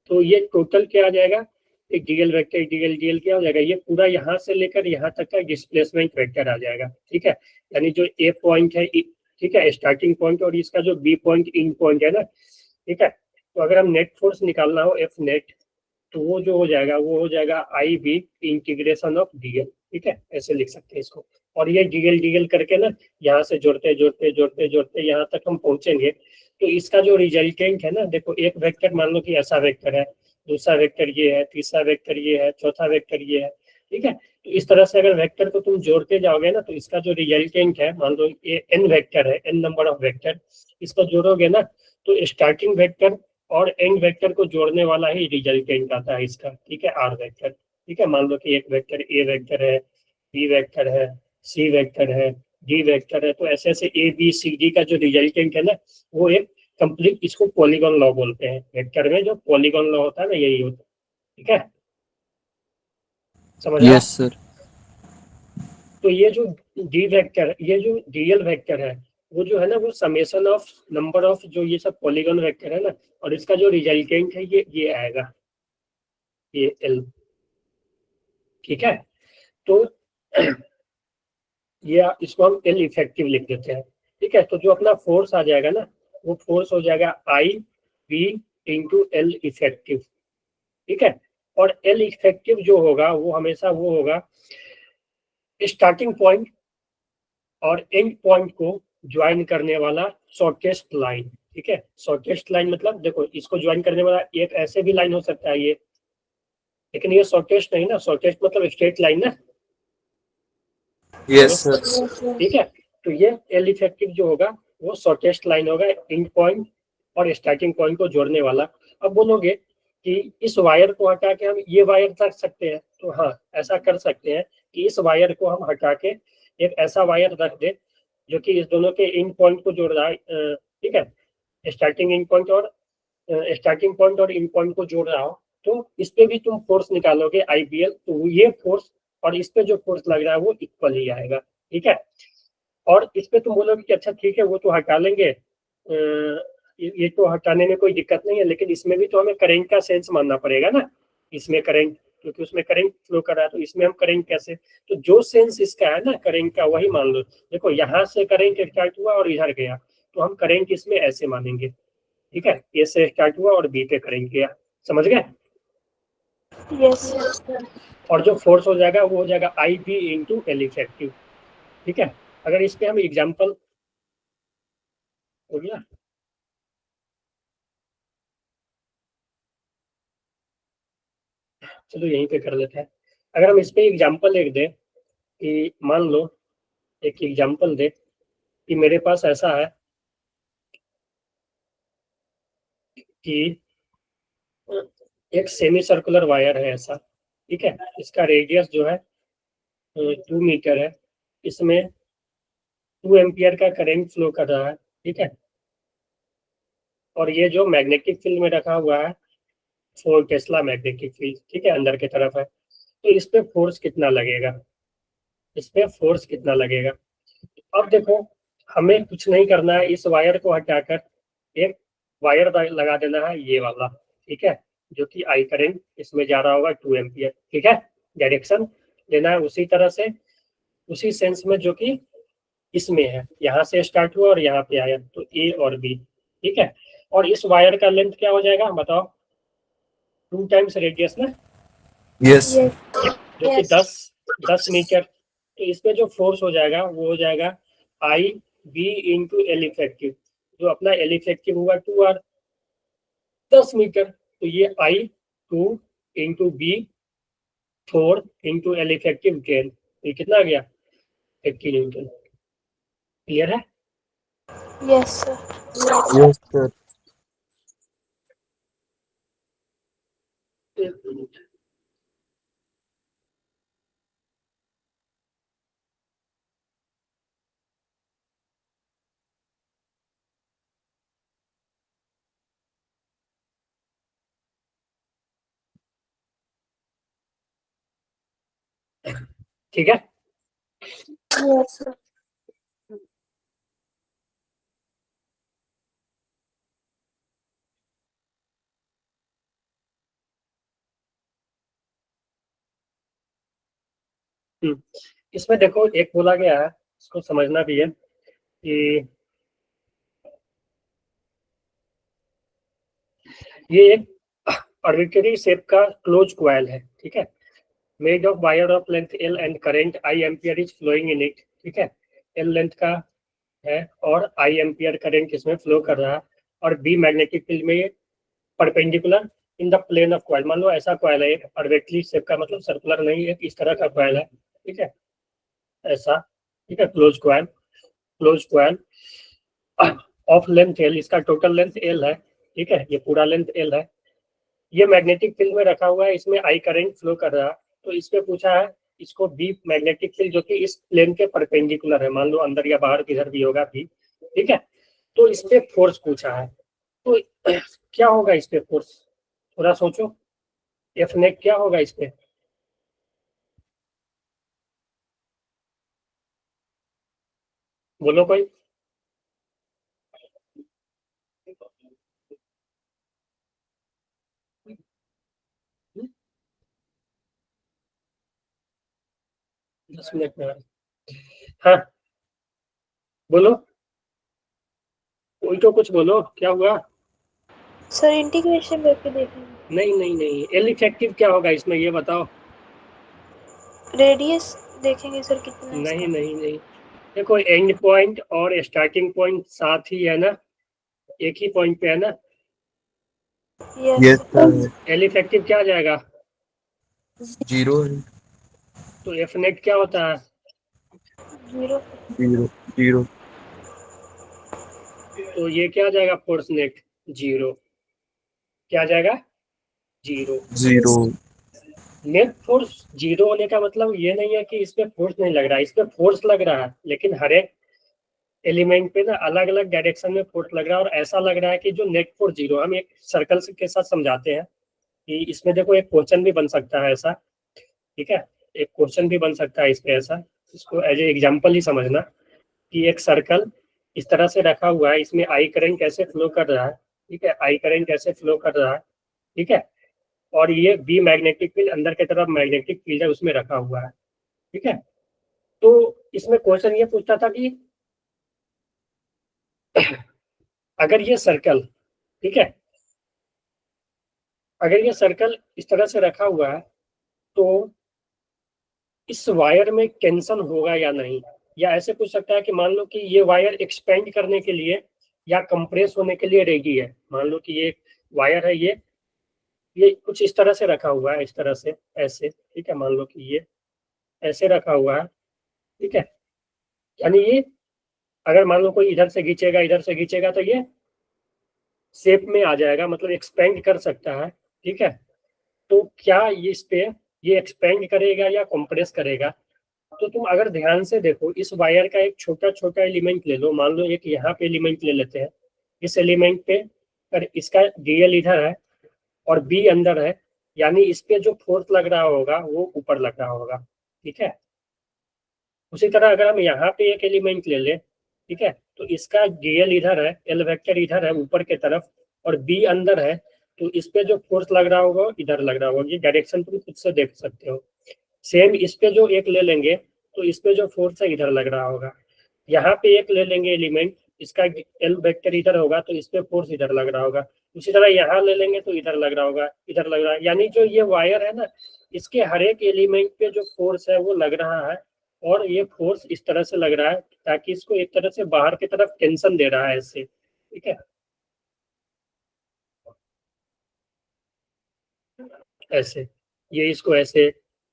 तो ये टोटल क्या आ जाएगा, एक डीएल वेक्टर डीएल क्या हो जाएगा, ये पूरा यहाँ से लेकर यहाँ तक का डिस्प्लेसमेंट वेक्टर आ जाएगा, ठीक है। यानी जो ए पॉइंट है, ठीक है, स्टार्टिंग पॉइंट, और इसका जो बी पॉइंट इन पॉइंट है ना, ठीक है। तो अगर हम नेट फोर्स निकालना हो, एफ नेट, तो वो जो हो जाएगा वो हो जाएगा आई बी इंटीग्रेशन ऑफ डीएल, ठीक है, ऐसे लिख सकते हैं इसको। और ये डीएल डीएल करके ना यहाँ से जोड़ते जोड़ते जोड़ते जोड़ते यहाँ तक हम पहुंचेंगे। तो इसका जो रिजल्टेंट है ना, देखो एक वेक्टर मान लो कि ऐसा वेक्टर है, दूसरा वेक्टर ये है, तीसरा वेक्टर ये है, चौथा वेक्टर ये है, ठीक है। तो इस तरह से अगर वेक्टर को तुम जोड़ते जाओगे ना, तो इसका जो रिजल्टेंट है, मान लो ये एन वेक्टर है, एन नंबर ऑफ वेक्टर, इसको जोड़ोगे ना तो स्टार्टिंग वेक्टर और एंड वेक्टर को जोड़ने वाला ही रिजल्टेंट आता है इसका, ठीक है, आर वेक्टर। ठीक है, मान लो कि एक वेक्टर ए वेक्टर है, बी वेक्टर है, सी वेक्टर है, डी वेक्टर है, तो ऐसे ऐसे ए बी सी डी का जो रिजल्टेंट है ना, वो एक कंप्लीट, इसको पॉलीगॉन लॉ बोलते हैं। वेक्टर में जो पॉलीगॉन लॉ होता है ना, यही होता है। ठीक है, समझ रहा? Yes sir. तो ये जो डी वेक्टर, ये जो डीएल वेक्टर है, वो जो है ना, वो समेशन ऑफ नंबर ऑफ जो ये सब पॉलीगॉन वेक्टर है ना, और इसका जो रिजल्टेंट है ये आएगा, ये एल। ठीक है, तो ये इसको हम एल इफेक्टिव लिख देते हैं। ठीक है, तो जो अपना फोर्स आ जाएगा ना, वो फोर्स हो जाएगा आई वी इंटू एल इफेक्टिव। ठीक है, और एल इफेक्टिव जो होगा वो हमेशा वो होगा स्टार्टिंग पॉइंट और एंड पॉइंट को ज्वाइन करने वाला शॉर्टेस्ट लाइन। ठीक है, शॉर्टेस्ट लाइन मतलब देखो, इसको ज्वाइन करने वाला एक ऐसे भी लाइन हो सकता है ये, लेकिन ये शॉर्टेस्ट नहीं ना, शॉर्टेस्ट मतलब स्ट्रेट लाइन ना। Yes sir. ठीक है, तो ये एल इफेक्टिव जो होगा वो शॉर्टेस्ट लाइन होगा, एंड पॉइंट और स्टार्टिंग पॉइंट को जोड़ने वाला। अब बोलोगे कि इस वायर को हटा के हम ये वायर रख सकते हैं, तो हाँ, ऐसा कर सकते हैं कि इस वायर को हम हटा के एक ऐसा वायर रख दे जो कि इस दोनों के एंड पॉइंट को जोड़ रहा है। ठीक है, स्टार्टिंग एंड पॉइंट और स्टार्टिंग पॉइंट और एंड पॉइंट को जोड़ रहा हो, तो इस पे भी तुम फोर्स निकालोगे आईपीएल, तो ये फोर्स और इस पे जो फोर्स लग रहा है वो इक्वल ही आएगा। ठीक है, और इस पे तुम बोलोगे कि अच्छा ठीक है, वो तो हटा लेंगे, ये तो हटाने में कोई दिक्कत नहीं है, लेकिन इसमें भी तो हमें करंट का सेंस मानना पड़ेगा ना। इसमें करंट, क्योंकि उसमें करंट फ्लो कर रहा है, तो इसमें हम करंट कैसे, तो जो सेंस इसका है ना करंट का, वही मान लो। देखो यहाँ से करंट स्टार्ट हुआ और इधर गया, तो हम करंट इसमें ऐसे मानेंगे। ठीक है, ए से स्टार्ट हुआ और बी पे करंट गया, समझ गए? यस। और जो फोर्स हो जाएगा वो हो जाएगा आई बी इंटू एल इफेक्टिव। ठीक है, अगर इस पे हम एग्जाम्पल, हो गया, चलो यहीं पे कर लेते हैं। अगर हम इस पे एग्जाम्पल लिख दें कि मान लो, एक एग्जाम्पल दे कि मेरे पास ऐसा है कि एक सेमी सर्कुलर वायर है ऐसा। ठीक है, इसका रेडियस जो है 2 मीटर है, इसमें 2 एम्पियर का करंट फ्लो कर रहा है। ठीक है, और ये जो मैग्नेटिक फील्ड में रखा हुआ है 4 टेस्ला मैग्नेटिक फील्ड, ठीक है, अंदर की तरफ है। तो इस पे फोर्स कितना लगेगा, इस पे फोर्स कितना लगेगा? अब देखो, हमें कुछ नहीं करना है, इस वायर को हटाकर एक वायर लगा देना है, ये वाला। ठीक है, जो कि आई करंट इसमें जा रहा होगा 2 एम्पियर। ठीक है, डायरेक्शन लेना है उसी तरह से, उसी सेंस में जो कि इसमें है, यहाँ से स्टार्ट हुआ और यहाँ पे आया, तो ए और बी। ठीक है, और इस वायर का लेंथ क्या हो जाएगा बताओ? 2 टाइम्स रेडियस ना, यस। जो कि 10 मीटर। तो इसमें जो फोर्स हो जाएगा वो हो जाएगा आई बी इंटू एल इफेक्टिव, जो अपना एल इफेक्टिव हुआ 2 आर, 10 मीटर। तो ये i 2 into b 4 into l effective 10, ये कितना आ गया? 50 न्यूटन। क्लियर है? Yes sir. Yes sir. एक मिनट। ठीक है, Yes, sir. इसमें देखो एक बोला गया है, इसको समझना भी है कि ये एक आर्बिट्ररी शेप का क्लोज कॉइल है। ठीक है, made of wire of length L and current I ampere is flowing in it, ठीक है, L लेंथ का है और I एम्पियर करंट इसमें फ्लो कर रहा है, और B मैग्नेटिक फील्ड में perpendicular in the plane of coil. मान लो ऐसा कॉइल है, एक अर्बिट्ररी शेप का, मतलब सर्कुलर नहीं है, इस तरह का कॉइल है, ठीक है, ऐसा, ठीक है, close coil of length L, इसका टोटल लेंथ L है, ठीक है, ये पूरा लेंथ L है, ये मैग्नेटिक फील्ड में रखा हुआ है, इसमें I करंट फ्लो कर रहा है। तो इसमें पूछा है इसको B मैग्नेटिक फील्ड जो कि इस प्लेन के परपेंडिकुलर है, मान लो अंदर या बाहर किधर भी होगा B, ठीक है, तो इस पे फोर्स पूछा है। तो क्या होगा इस पे फोर्स, थोड़ा सोचो, F नेट क्या होगा इस पे? बोलो कोई। दस मिनट में। हाँ बोलो, कोई तो कुछ बोलो, क्या हुआ? सर इंटीग्रेशन करके देखेंगे। नहीं, एल इफेक्टिव क्या होगा इसमें, ये बताओ। रेडियस देखेंगे सर कितना है इसका। नहीं, देखो एंड पॉइंट और स्टार्टिंग पॉइंट साथ ही है ना, एक ही पॉइंट पे है ना, यस सर। एल इफेक्टिव क्या आ जाएगा? 0 तो एफ नेट क्या होता है? 0 0 0। तो ये क्या आ जाएगा, फोर्स नेट 0, क्या आ जाएगा 0। 0 नेट फोर्स 0 होने का मतलब ये नहीं है कि इस पे फोर्स नहीं लग रहा है, इस पे फोर्स लग रहा है, लेकिन हर एक एलिमेंट पे ना अलग अलग डायरेक्शन में फोर्स लग रहा है, और ऐसा लग रहा है कि जो नेट फोर्स 0, हम एक सर्कल के साथ समझाते हैं कि इसमें देखो एक क्वेश्चन भी बन सकता है ऐसा, ठीक है, एक क्वेश्चन भी बन सकता है इस पे ऐसा, इसको एज ए एग्जाम्पल ही समझना कि एक सर्कल इस तरह से रखा हुआ है, इसमें आई करंट कैसे फ्लो कर रहा है, ठीक है, आई करंट कैसे फ्लो कर रहा है, ठीक है, और ये बी मैग्नेटिक फील्ड अंदर की तरफ मैग्नेटिक फील्ड है उसमें रखा हुआ है, ठीक है। तो इसमें क्वेश्चन ये पूछता था कि अगर ये सर्कल, ठीक है, अगर ये सर्कल इस तरह से रखा हुआ है तो इस वायर में टेंशन होगा या नहीं, या ऐसे पूछ सकता है कि मान लो कि ये वायर एक्सपेंड करने के लिए या कंप्रेस होने के लिए रेडी है, मान लो कि ये वायर है, ये कुछ इस तरह से रखा हुआ है, इस तरह से ऐसे, ठीक है, मान लो कि ये ऐसे रखा हुआ है, ठीक है, यानी ये अगर मान लो कोई इधर से खींचेगा तो ये शेप में आ जाएगा, मतलब एक्सपेंड कर सकता है, ठीक है। तो क्या ये इस पे ये एक्सपेंड करेगा या कंप्रेस करेगा? तो तुम अगर ध्यान से देखो, इस वायर का एक छोटा छोटा एलिमेंट ले लो, मान लो एक यहाँ पे एलिमेंट ले लेते हैं, इस एलिमेंट पे अगर इसका डीएल इधर है और बी अंदर है, यानी इस पे जो फोर्स लग रहा होगा वो ऊपर लग रहा होगा, ठीक है। उसी तरह अगर हम यहाँ पे एक एलिमेंट ले लें, ठीक है, तो इसका डीएल इधर है, एल वेक्टर इधर है ऊपर के तरफ, और बी अंदर है, तो इस पे जो फोर्स लग रहा होगा इधर लग रहा होगा, ये डायरेक्शन तुम खुद से देख सकते हो। सेम इस पे जो एक ले लेंगे तो इस पे जो फोर्स है इधर लग रहा होगा, यहाँ पे एक ले लेंगे एलिमेंट, इसका एल वेक्टर इधर होगा तो इस पे फोर्स इधर लग रहा होगा, उसी तरह यहाँ ले लेंगे तो इधर लग रहा होगा, इधर लग रहा है, यानी जो ये वायर है ना, इसके हर एक एलिमेंट पे जो फोर्स है वो लग रहा है, और ये फोर्स इस तरह से लग रहा है ताकि इसको एक तरह से बाहर की तरफ टेंशन दे रहा है ऐसे, ठीक है, ऐसे, ये इसको ऐसे,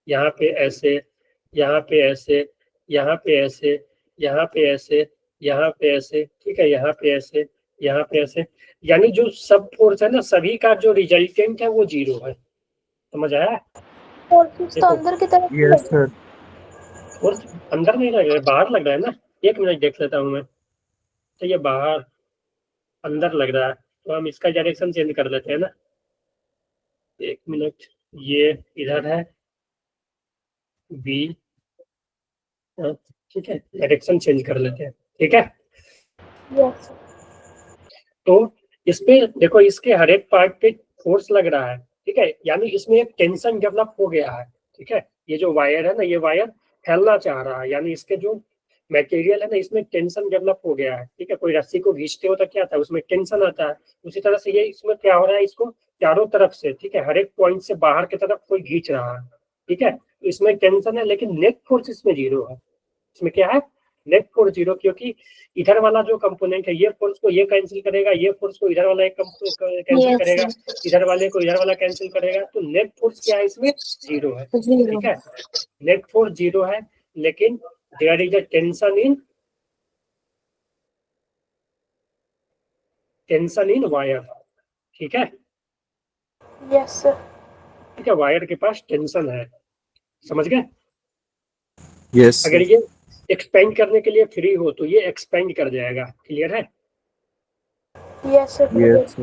यहाँ पे ऐसे, यहाँ पे ऐसे, यहाँ पे ऐसे, यहाँ पे ऐसे, यहाँ पे ऐसे, ठीक है, यहाँ पे ऐसे, यहाँ पे ऐसे, यानी जो सब फोर्स है ना, सभी का जो रिजल्टेंट है वो 0 है, समझ आया? फोर्सेस तो देखो अंदर की तरफ ही यस लगे। सर। फोर्स अंदर नहीं लग रहा है, बाहर लग रहा है ना, एक मिनट देख लेता हूँ मैं, तो ये बाहर अंदर लग रहा है, तो हम इसका डायरेक्शन चेंज कर लेते हैं ना, एक मिनट, ये इधर है बी, ठीक है, डायरेक्शन चेंज कर लेते हैं, ठीक है। यस तो इस पे देखो, इसके हर एक पार्ट पे फोर्स लग रहा है, ठीक है, यानी इसमें एक टेंशन डेवलप हो गया है, ठीक है, ये जो वायर है ना, ये वायर फैलना चाह रहा है, यानी इसके जो मटेरियल है ना, इसमें टेंशन डेवलप हो गया है, ठीक है, कोई रस्सी को खींचते हो तो क्या आता है, उसमें टेंशन आता है, उसी तरह से ये इसमें क्या हो रहा है, इसको चारों तरफ से, ठीक है, हर एक पॉइंट से बाहर की तरफ कोई खींच रहा है, ठीक है, इसमें टेंशन है लेकिन नेट फोर्स इसमें 0 है। इसमें क्या है, नेट फोर्स 0, क्योंकि इधर वाला जो कंपोनेंट है ये फोर्स को ये कैंसिल करेगा, ये फोर्स को इधर वाला एक कैंसिल Yes, करेगा, sir. इधर वाले को इधर वाला कैंसिल करेगा, तो नेट फोर्स क्या है इसमें 0 है। Zero. ठीक है, नेट फोर्स 0 है लेकिन there is a tension in wire. ठीक है, Yes, sir. ठीक है, वायर के पास टेंशन है, समझ गए। यस अगर ये एक्सपेंड करने के लिए फ्री हो तो ये एक्सपेंड कर जाएगा, क्लियर है। Yes, sir. यस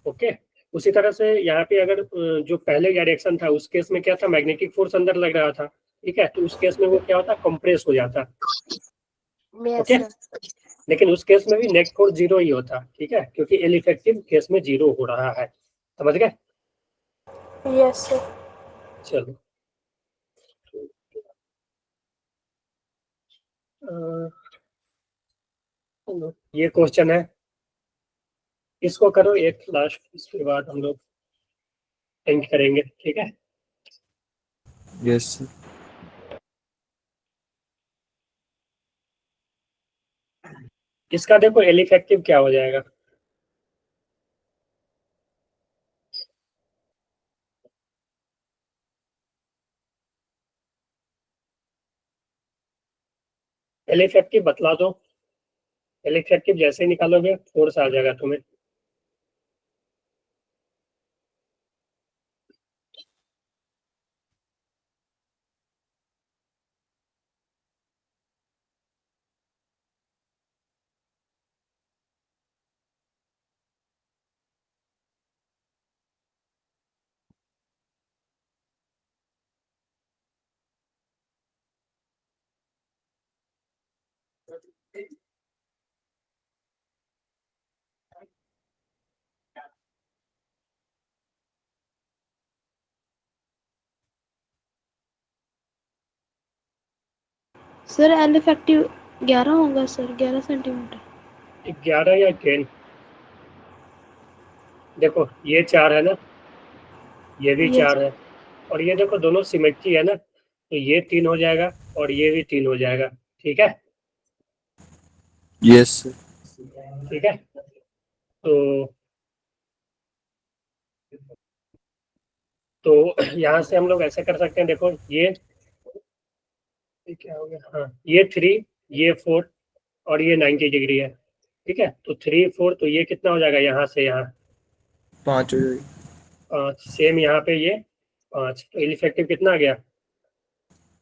ओके, उसी तरह से यहाँ पे अगर जो पहले डायरेक्शन था उस केस में क्या था, मैग्नेटिक फोर्स अंदर लग रहा था। ठीक है, तो उस केस में वो क्या होता, कंप्रेस हो जाता। Yes, okay, sir. लेकिन उस केस में भी नेट फोर्स 0 ही होता। ठीक है, क्योंकि एल इफेक्टिव केस में 0 हो रहा है, समझ गए। Yes, sir. चलो, ये क्वेश्चन है, इसको करो एक लास्ट, इसके बाद हम लोग एंड करेंगे। ठीक है, यस इसका देखो एल इफेक्टिव क्या हो जाएगा। एल इफेक्टिव बतला दो, एल इफेक्टिव जैसे ही निकालोगे फोर्स आ जाएगा तुम्हें। सर एल इफेक्टिव 11 होगा सर, 11 सेंटीमीटर। 11 या 10, देखो ये 4 है ना, ये भी Yes. 4 है, और ये देखो दोनों सिमेट्री है ना, तो ये 3 हो जाएगा और ये भी 3 हो जाएगा। ठीक है, यस ठीक है, तो यहाँ से हम लोग ऐसे कर सकते हैं, देखो ये क्या हो गया, हाँ ये 3, ये 4 और ये 90 डिग्री है। ठीक है, तो 3 4, तो ये कितना हो जाएगा यहाँ से यहाँ 5 हो जाएगी। 5, सेम यहाँ पे ये 5, तो इफेक्टिव कितना आ गया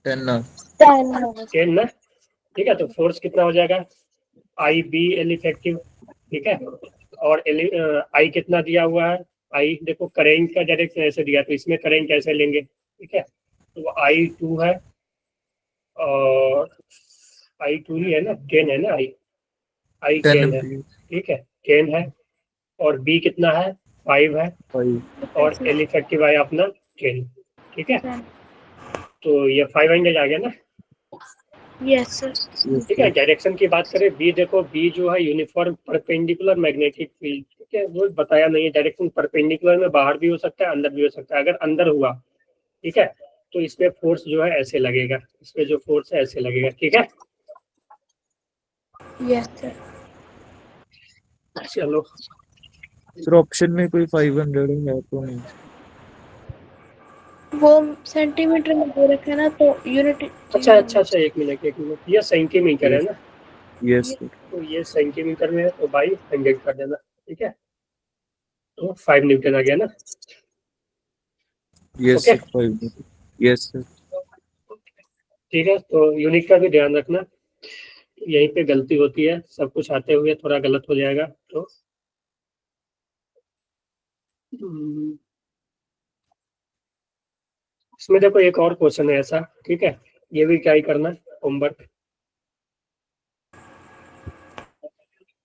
10 ना 10 ना। ठीक है, तो फोर्स कितना हो जाएगा आई बी एल इफेक्टिव। ठीक है, और आई कितना दिया हुआ है, आई देखो करेंट का डायरेक्शन ऐसे दिया, तो इसमें करेंट कैसे लेंगे। ठीक है, तो आई 2 है और आई 2 ही है ना, 10 है ना, आई 10 10 है। ठीक है, 10 है और बी कितना है 5 है, 5 और एल इफेक्टिव आया अपना 10। ठीक है, तो ये 500 आ गया ना। Yes, sir. ठीक है, डायरेक्शन की बात करें, बी देखो, बी जो है यूनिफॉर्म परपेंडिकुलर मैग्नेटिक फील्ड। ठीक है, वो बताया नहीं है, डायरेक्शन परपेंडिकुलर में बाहर भी हो सकता है अंदर भी हो सकता है। अगर अंदर हुआ, ठीक है, तो इसमें फोर्स जो है ऐसे लगेगा, इसमें जो फोर्स है ऐसे लगेगा। ठीक है, Yes, sir. चलो, सर ऑप्शन में कोई 500 है तो नहीं। वो सेंटीमीटर में दे रखा है ना, तो यूनिट। अच्छा अच्छा अच्छा, एक मिनट, ये सेंटीमीटर है ना, यस तो ये सेंटीमीटर में है, तो बाई 100 कर देना। ठीक है, तो 5 न्यूटन आ गया ना। Yes okay, 5 yes sir. ठीक है, तो यूनिट का भी ध्यान रखना, यहीं पे गलती होती है, सब कुछ आते हुए थोड़ा गलत हो जाएगा। तो इसमें देखो एक और क्वेश्चन है ऐसा। ठीक है, ये भी क्या ही करना होमवर्क,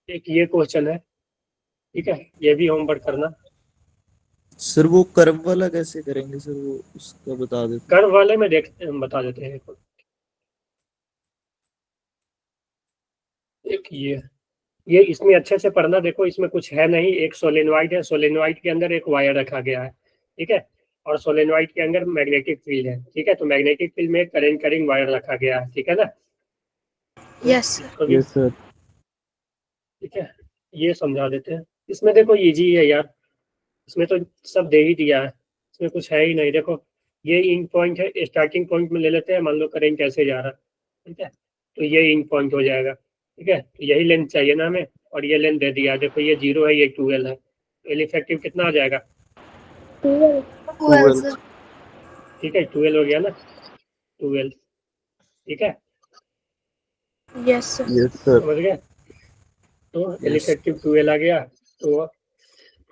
एक ये क्वेश्चन है। ठीक है, ये भी होमवर्क करना। सर वो कर्व वाला कैसे करेंगे सर, वो उसका बता देते। कर्व वाले में बता देते हैं। एक ये इसमें अच्छे से पढ़ना, देखो इसमें कुछ है नहीं, एक सोलेनोइड है, सोलेनोइड के अंदर एक वायर रखा गया है। ठीक है, और सोलेनॉइड के अंदर मैग्नेटिक फील्ड है, ठीक है। तो मैग्नेटिक फील्ड में करंट करिंग वायर रखा गया है, ठीक है ना। Yes sir. तो भी सर ठीक है, ये समझा देते हैं। इसमें देखो इजी है यार, इसमें तो सब दे ही दिया है, इसमें कुछ है ही नहीं। देखो ये इन पॉइंट है, स्टार्टिंग पॉइंट में ले लेते हैं, मान लो करंट कैसे जा रहा है, ठीक है। तो ये इन पॉइंट हो जाएगा, ठीक है। तो यही लेंथ चाहिए ना हमें, और ये लेंथ दे दिया। देखो ये 0 है, ये 12 है, एल इफेक्टिव कितना आ जाएगा, 12। 12 सर। ठीक है। 12 हो गया ना, 12, ठीक है, यस सर। सर समझ गए। तो एल Yes. इफेक्टिव 12 आ गया, तो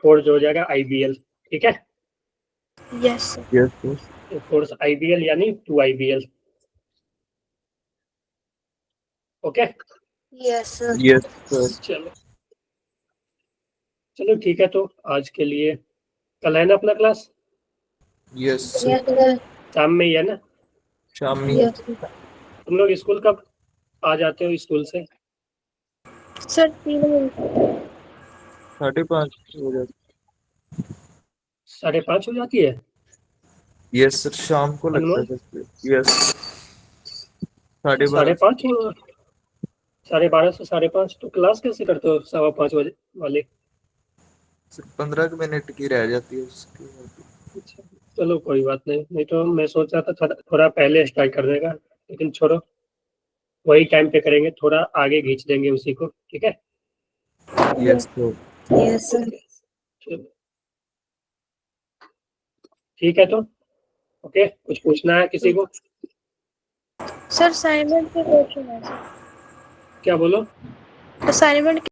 4 जो हो जाएगा IBL, ठीक है। Yes sir. तो फोर्स IBL यानी 2 IBL, okay. Yes sir. Sir चलो चलो ठीक है, तो आज के लिए कल है ना अपना क्लास, सर यस सर। शाम में ही है ना। शाम में यस सर। तुम लोग स्कूल कब आ जाते हो स्कूल से? सर 3 बजे। 5:30 हो जाता 5:30 हो जाती है। यस सर शाम को लगता है सर यस 12:30 5:30 हो, 12:30 से 5:30, तो क्लास कैसे करते हो 5:15 बजे वाले? सिर्फ 15 मिनट की रह जाती है उसके बाद। अच्छा, चलो कोई बात नहीं, नहीं तो मैं सोच रहा था थोड़ा पहले स्टार्ट करने का, लेकिन छोड़ो, वही टाइम पे करेंगे, थोड़ा आगे खींच देंगे उसी को, ठीक है। Yes sir yes sir. चलो ठीक है, तो ओके, कुछ पूछना है किसी को? सर असाइनमेंट के क्वेश्चन है सर। क्या बोलो? असाइनमेंट